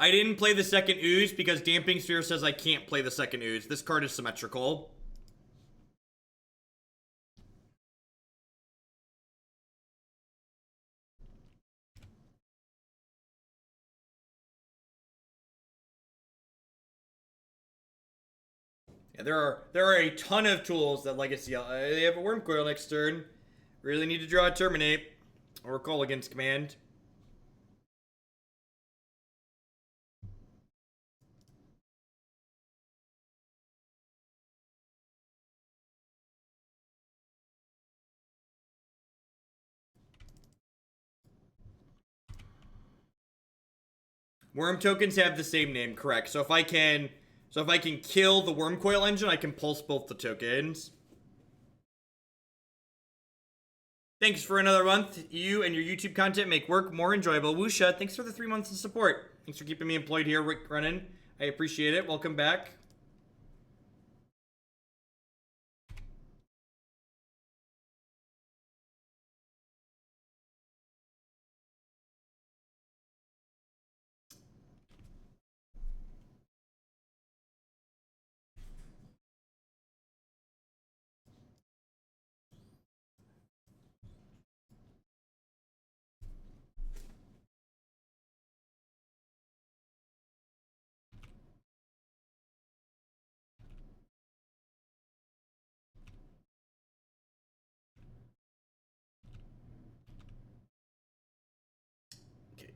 I didn't play the second Ooze because Damping Sphere says I can't play the second Ooze. This card is symmetrical. Yeah, there are a ton of tools that Legacy... they have a Wormcoil next turn. Really need to draw a Terminate. Or call against command. Worm tokens have the same name, correct. So if I can kill the Wormcoil engine, I can pulse both the tokens. Thanks for another month. You and your YouTube content make work more enjoyable. Wusha, thanks for the 3 months of support. Thanks for keeping me employed here, Rick Brennan. I appreciate it. Welcome back.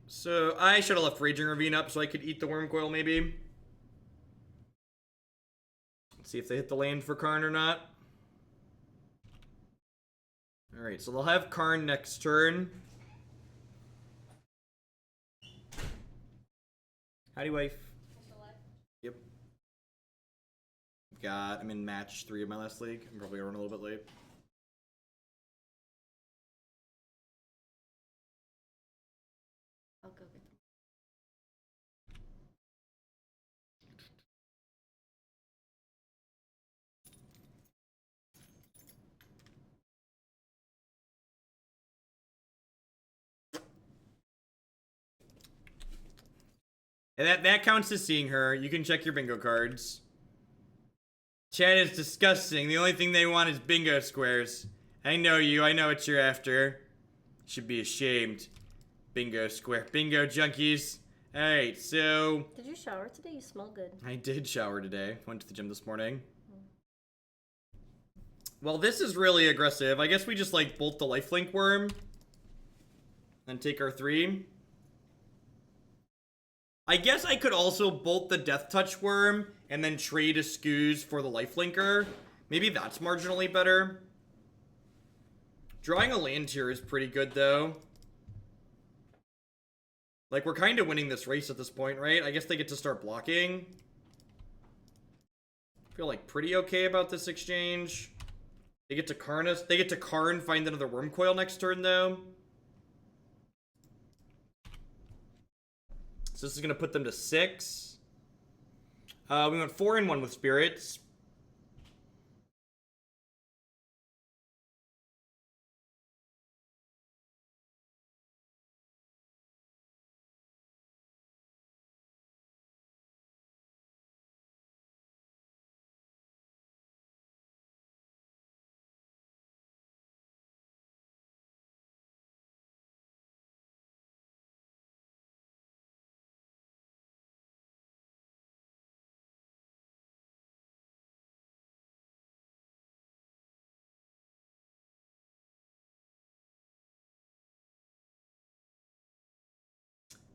So I should have left Raging Ravine up so I could eat the Worm Coil maybe. Let's see if they hit the land for Karn or not. Alright, so they'll have Karn next turn. Howdy, wife. Yep. I'm in match 3 of my last league. I'm probably gonna run a little bit late. I'll go get them. And that counts as seeing her. You can check your bingo cards. Chat is disgusting. The only thing they want is bingo squares. I know you. I know what you're after. Should be ashamed. Bingo square. Bingo junkies. Alright, so... Did you shower today? You smell good. I did shower today. Went to the gym this morning. Well, this is really aggressive. I guess we just, like, bolt the lifelink worm. And take our 3. I guess I could also bolt the Death Touch worm and then trade a Scooze for the lifelinker. Maybe that's marginally better. Drawing a land here is pretty good, though. Like, we're kind of winning this race at this point, right? I guess they get to start blocking. Feel like pretty okay about this exchange. They get to Karn, find another Worm Coil next turn, though. So this is going to put them to 6. We went 4 and 1 with Spirits.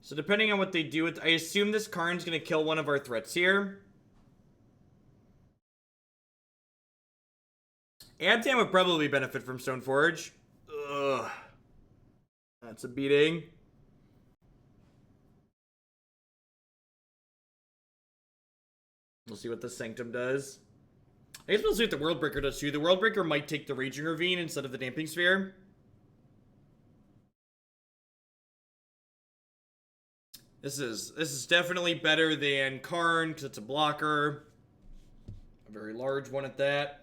So depending on what they do with... I assume this Karn's going to kill one of our threats here. Abzan would probably benefit from Stoneforge. Ugh. That's a beating. We'll see what the Sanctum does. I guess we'll see what the Worldbreaker does too. The Worldbreaker might take the Raging Ravine instead of the Damping Sphere. This is definitely better than Karn because it's a blocker. A very large one at that.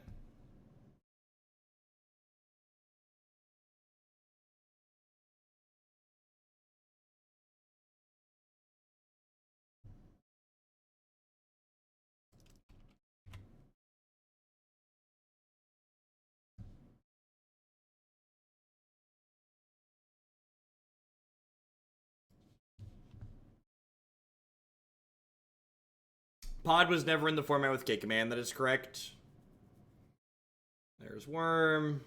Pod was never in the format with K Command, that is correct. There's Worm.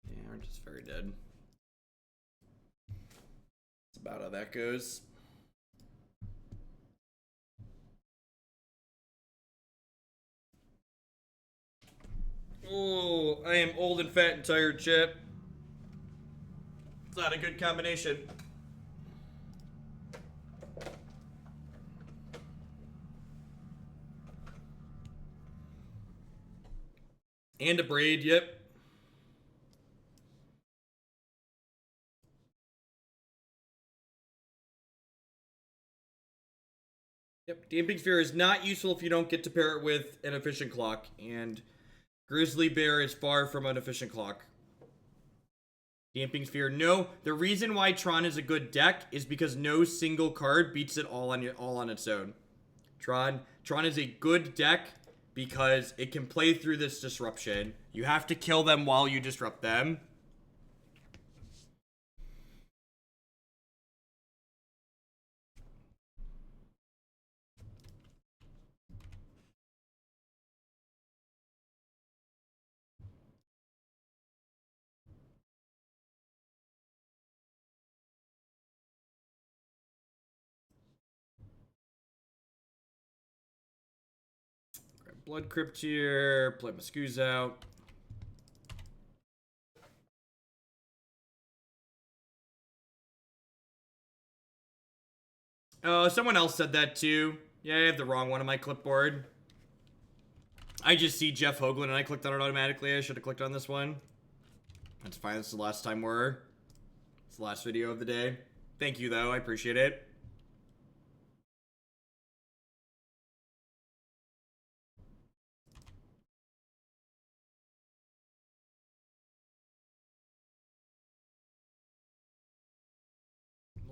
Yeah, Orange is very dead. That's about how that goes. Oh, I am old and fat and tired, Chip. It's not a good combination. And a braid, yep. Yep, Damping Sphere is not useful if you don't get to pair it with an efficient clock, and Grizzly Bear is far from an efficient clock. Damping Sphere, no. The reason why Tron is a good deck is because no single card beats it all on its own. Tron is a good deck because it can play through this disruption. You have to kill them while you disrupt them. Blood Crypt here. Play Muscoo's out. Oh, someone else said that too. Yeah, I have the wrong one on my clipboard. I just see Jeff Hoagland and I clicked on it automatically. I should have clicked on this one. That's fine. This is the last time it's the last video of the day. Thank you, though. I appreciate it.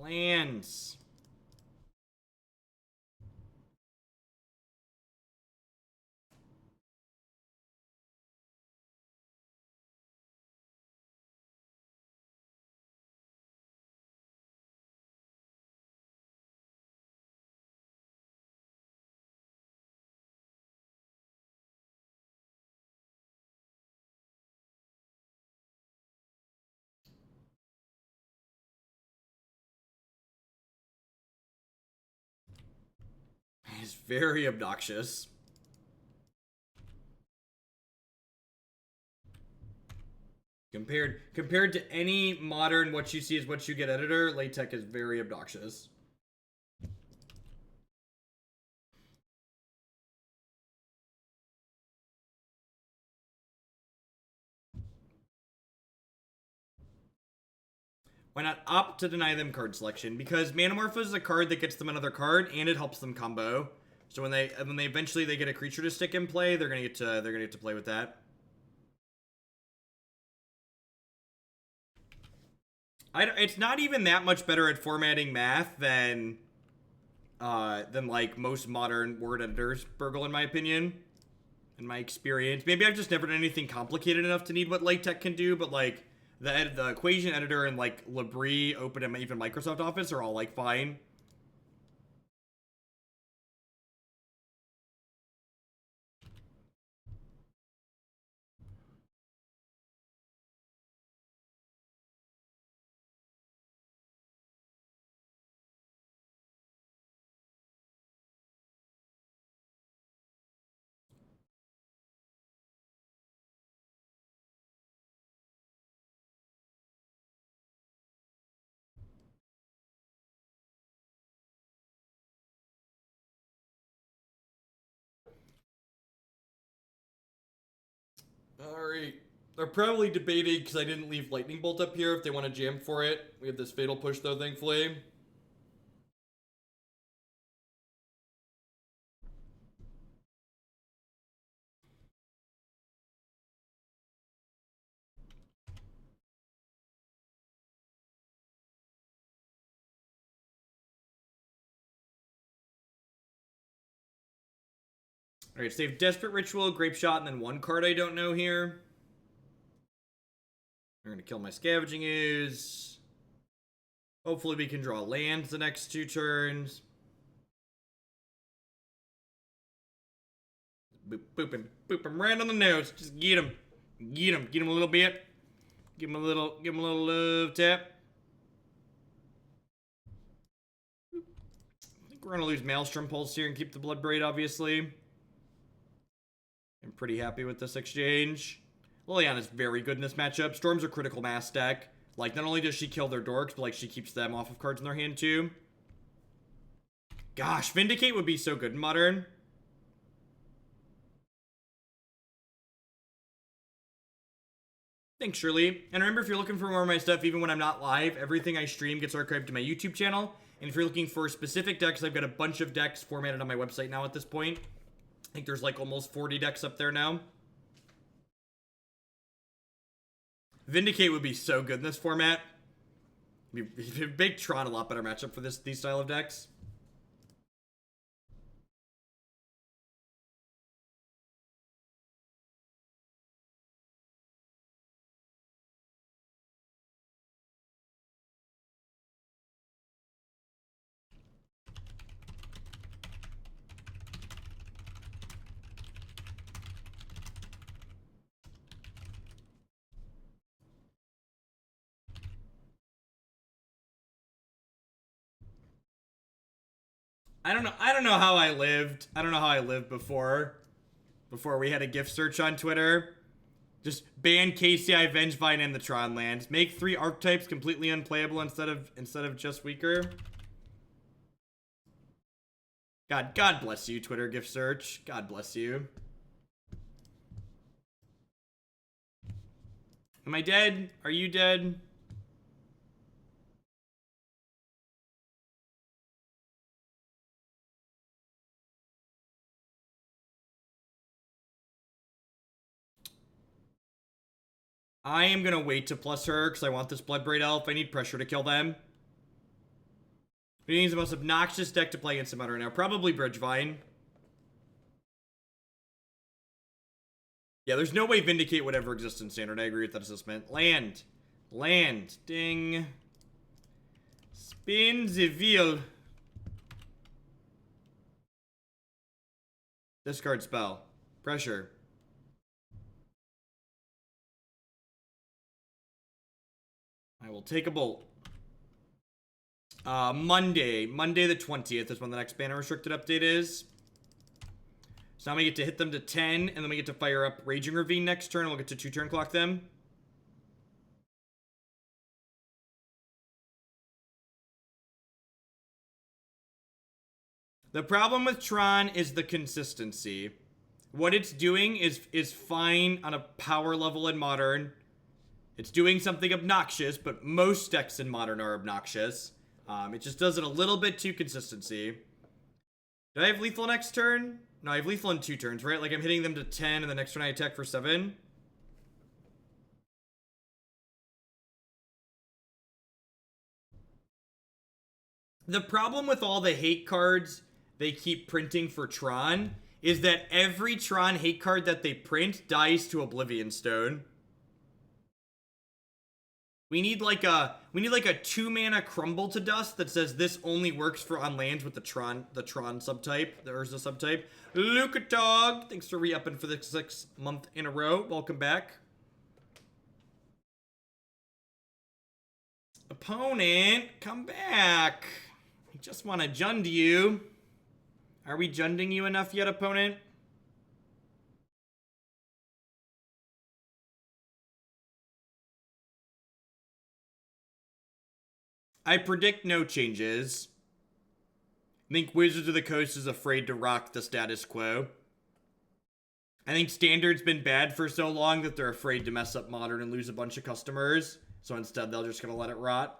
Lands. It's very obnoxious. Compared to any modern what you see is what you get editor, LaTeX is very obnoxious. Why not opt to deny them card selection? Because Manamorph is a card that gets them another card and it helps them combo. So when they eventually get a creature to stick in play, they're gonna get to play with that. It's not even that much better at formatting math than like most modern word editors, Burgle, in my opinion. In my experience. Maybe I've just never done anything complicated enough to need what LaTeX can do, but like the equation editor and like Labrie, Open, and even Microsoft Office are all like fine. Alright. They're probably debating, because I didn't leave Lightning Bolt up here, if they want to jam for it. We have this Fatal Push, though, thankfully. Alright, so they have Desperate Ritual, Grape Shot, and then one card I don't know here. They're going to kill my Scavenging Ooze. Hopefully we can draw lands the next 2 turns. Boop him right on the nose. Just get him a little bit. Give him a little love tap. I think we're gonna lose Maelstrom Pulse here and keep the Bloodbraid, obviously. I'm pretty happy with this exchange. Liliana's very good in this matchup. Storm's a critical mass deck. Like, not only does she kill their dorks, but like she keeps them off of cards in their hand too. Gosh, Vindicate would be so good in Modern. Thanks, Shirley. And remember, if you're looking for more of my stuff, even when I'm not live, everything I stream gets archived to my YouTube channel. And if you're looking for specific decks, I've got a bunch of decks formatted on my website now at this point. I think there's like almost 40 decks up there now. Vindicate would be so good in this format. It'd make Tron a lot better matchup for these style of decks. I don't know how I lived. I don't know how I lived before. before we had a gift search on Twitter. Just ban KCI Vengevine and the Tron lands. Make 3 archetypes completely unplayable instead of just weaker. God bless you, Twitter gift search. God bless you. Am I dead? Are you dead? I am gonna wait to plus her because I want this Bloodbraid Elf. I need pressure to kill them. Who needs the most obnoxious deck to play against him right now? Probably Bridgevine. Yeah, there's no way Vindicate would ever exist in Standard. I agree with that assessment. Land. Land. Ding. Spin the wheel. Discard spell. Pressure. I will take a bolt. Monday the 20th is when the next banner restricted update is. So now we get to hit them to 10, and then we get to fire up Raging Ravine next turn, and we'll get to 2-turn clock them. The problem with Tron is the consistency. What it's doing is fine on a power level in Modern. It's doing something obnoxious, but most decks in Modern are obnoxious. It just does it a little bit too consistency. Do I have lethal next turn? No, I have lethal in 2 turns, right? Like I'm hitting them to 10 and the next turn I attack for 7. The problem with all the hate cards they keep printing for Tron is that every Tron hate card that they print dies to Oblivion Stone. We need like a 2-mana Crumble to Dust that says this only works for on lands with the Tron subtype, the Urza subtype. Lucatog, thanks for re-upping for the 6th month in a row. Welcome back. Opponent, come back. I just want to jund you. Are we junding you enough yet, opponent? I predict no changes. I think Wizards of the Coast is afraid to rock the status quo. I think Standard's been bad for so long that they're afraid to mess up Modern and lose a bunch of customers. So instead, they're just going to let it rot.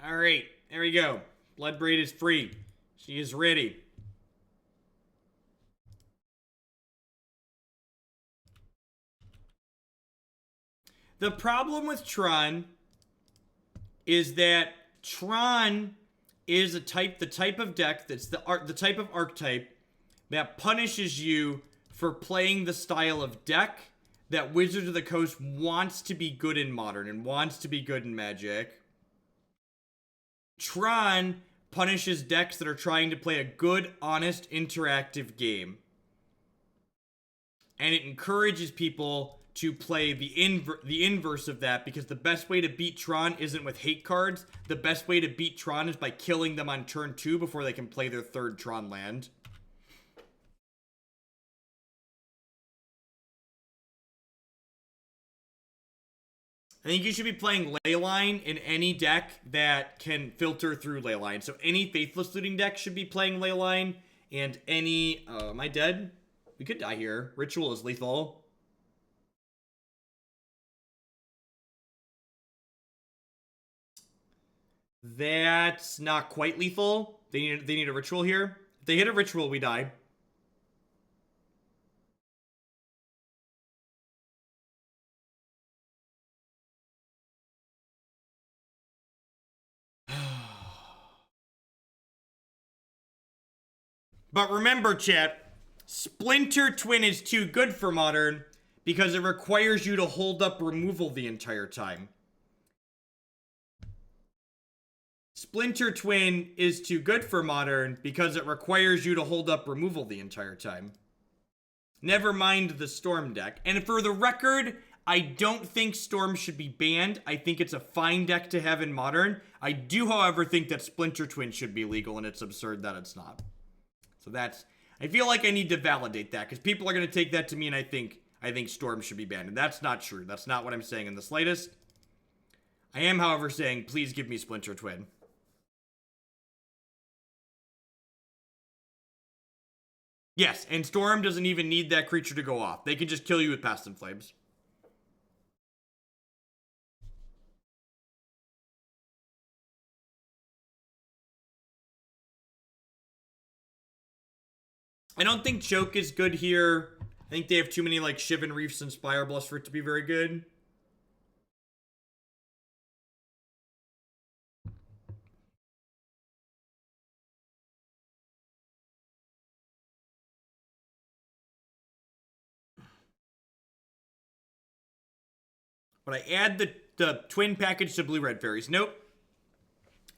All right, there we go. Bloodbraid is free. She is ready. The problem with Tron is that Tron is the type of deck that's the type of archetype that punishes you for playing the style of deck that Wizards of the Coast wants to be good in Modern and wants to be good in Magic. Tron punishes decks that are trying to play a good, honest, interactive game. And it encourages people to play the inverse of that, because the best way to beat Tron isn't with hate cards. The best way to beat Tron is by killing them on turn 2 before they can play their 3rd Tron land. I think you should be playing Leyline in any deck that can filter through Leyline. So any Faithless Looting deck should be playing Leyline, and any... am I dead? We could die here. Ritual is lethal. That's not quite lethal. They need a Ritual here. If they hit a Ritual, we die. But remember, chat, Splinter Twin is too good for Modern because it requires you to hold up removal the entire time. Splinter Twin is too good for Modern because it requires you to hold up removal the entire time. Never mind the Storm deck. And for the record, I don't think Storm should be banned. I think it's a fine deck to have in Modern. I do, however, think that Splinter Twin should be legal, and it's absurd that it's not. So that's... I feel like I need to validate that, because people are going to take that to mean I think Storm should be banned. And that's not true. That's not what I'm saying in the slightest. I am, however, saying, please give me Splinter Twin. Yes, and Storm doesn't even need that creature to go off. They can just kill you with Past in Flames. I don't think Choke is good here. I think they have too many, like, Shivan Reefs and Spire Bluffs for it to be very good. But I add the twin package to Blue-Red Fairies. Nope.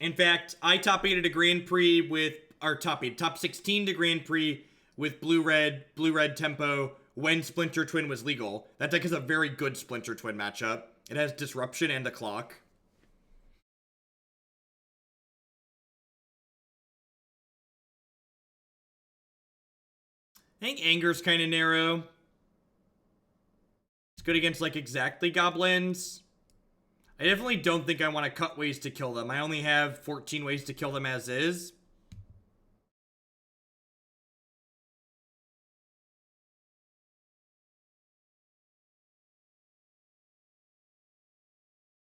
In fact, I top 8 at a Grand Prix with... Or top 8. Top 16 to Grand Prix with Blue-Red Tempo when Splinter Twin was legal. That deck is a very good Splinter Twin matchup. It has Disruption and a Clock. I think Anger's kind of narrow. It's good against, like, exactly goblins. I definitely don't think I want to cut ways to kill them. I only have 14 ways to kill them as is.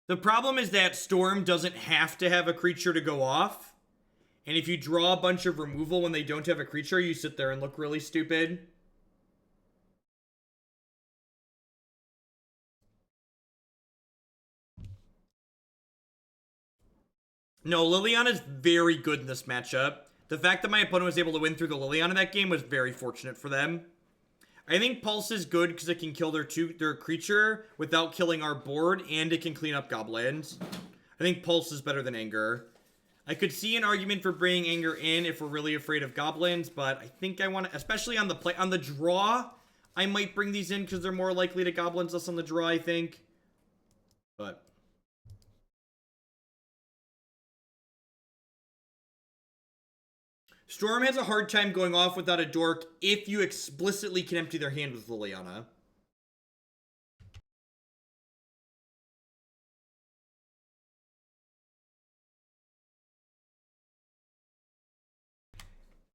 The problem is that Storm doesn't have to have a creature to go off. And if you draw a bunch of removal when they don't have a creature, you sit there and look really stupid. No, Liliana's very good in this matchup. The fact that my opponent was able to win through the Liliana that game was very fortunate for them. I think Pulse is good because it can kill their creature without killing our board, and it can clean up goblins. I think Pulse is better than Anger. I could see an argument for bringing Anger in if we're really afraid of goblins, but I think I want to, especially on the draw, I might bring these in because they're more likely to goblins us on the draw, I think. But... Storm has a hard time going off without a dork if you explicitly can empty their hand with Liliana.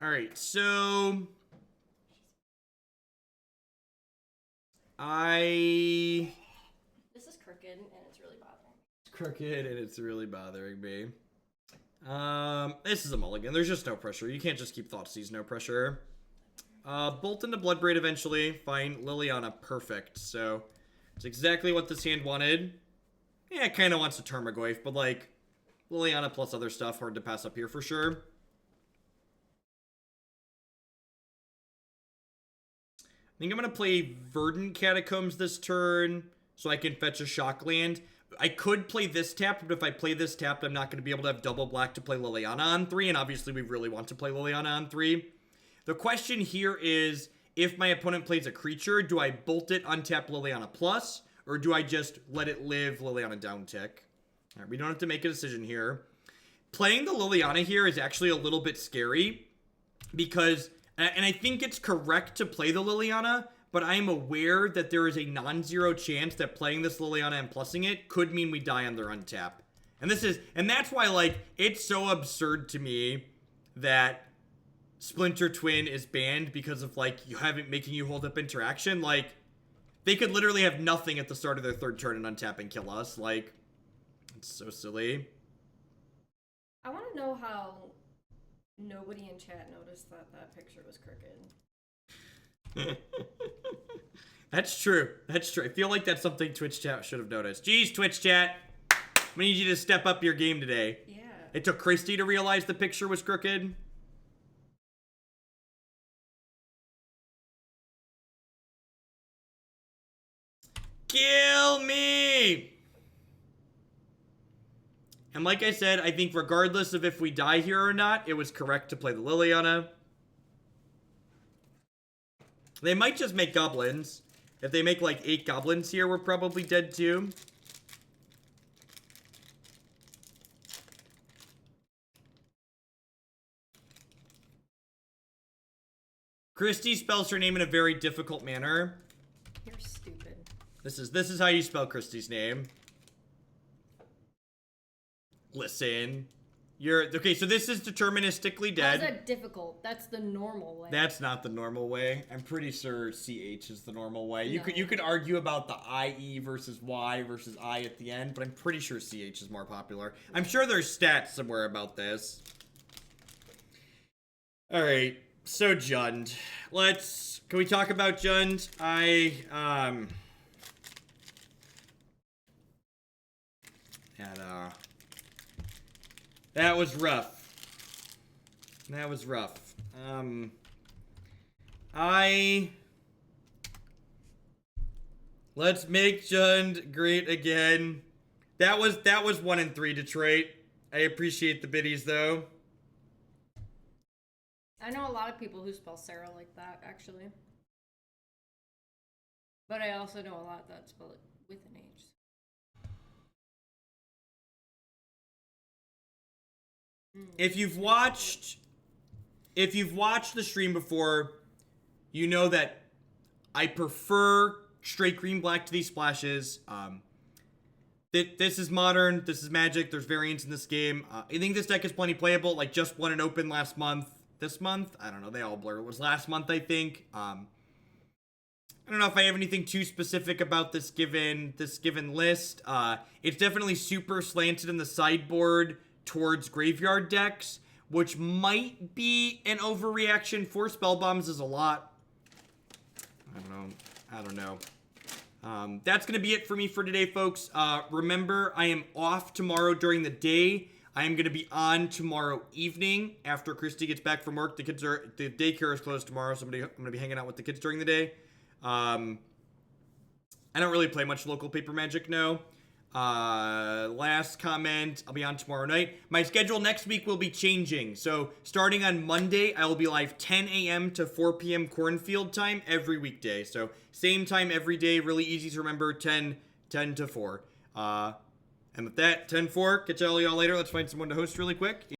Alright, so... This is crooked, and it's really bothering me. It's crooked, and it's really bothering me. This is a mulligan. There's just no pressure. You can't just keep Thoughtseize, no pressure. Bolt into Bloodbraid eventually. Fine. Liliana, perfect. So, it's exactly what this hand wanted. Yeah, it kind of wants a Tarmogoyf, but like, Liliana plus other stuff, hard to pass up here for sure. I think I'm going to play Verdant Catacombs this turn, so I can fetch a shock land. I could play this tapped, but if I play this tapped, I'm not going to be able to have double black to play Liliana on 3, and obviously we really want to play Liliana on 3. The question here is, if my opponent plays a creature, do I bolt it, untap Liliana plus, or do I just let it live Liliana down tick? All right, we don't have to make a decision here. Playing the Liliana here is actually a little bit scary, because, and I think it's correct to play the Liliana, but I am aware that there is a non-zero chance that playing this Liliana and plussing it could mean we die on their untap. And that's why, like, it's so absurd to me that Splinter Twin is banned because of, like, making you hold up interaction. Like, they could literally have nothing at the start of their third turn and untap and kill us. Like, it's so silly. I want to know how nobody in chat noticed that that picture was crooked. That's true. That's true. I feel like that's something Twitch chat should have noticed. Jeez, Twitch chat. We need you to step up your game today. Yeah. It took Christy to realize the picture was crooked. Kill me! And like I said, I think regardless of if we die here or not, it was correct to play the Liliana. They might just make goblins. If they make like 8 goblins here, we're probably dead too. Christy spells her name in a very difficult manner. You're stupid. This is how you spell Christy's name. Listen. Okay, so this is deterministically dead. How's that difficult? That's the normal way. That's not the normal way. I'm pretty sure CH is the normal way. No. You could argue about the IE versus Y versus I at the end, but I'm pretty sure CH is more popular. I'm sure there's stats somewhere about this. Alright, so Jund. Can we talk about Jund? That was rough. That was rough. Let's make Jund great again. That was 1 in 3 Detroit. I appreciate the biddies though. I know a lot of people who spell Sarah like that, actually. But I also know a lot that spell it with an H. If you've watched the stream before, you know that I prefer straight green black to these splashes. This is modern, this is magic, there's variants in this game. I think this deck is plenty playable, like just won an open last month. This month? I don't know, they all blur. It was last month, I think. I don't know if I have anything too specific about this given list. It's definitely super slanted in the sideboard towards graveyard decks, which might be an overreaction. 4 spellbombs is a lot. I don't know. That's gonna be it for me for today, folks. Remember, I am off tomorrow during the day. I am gonna be on tomorrow evening after Christy gets back from work. The daycare is closed tomorrow, so I'm gonna be hanging out with the kids during the day. I don't really play much local paper Magic, no. Last comment, I'll be on tomorrow night. My schedule next week will be changing. So starting on Monday, I will be live 10 a.m. to 4 p.m. Cornfield time every weekday. So same time every day, really easy to remember, 10 to 4. And with that, 10-4, catch all y'all later. Let's find someone to host really quick.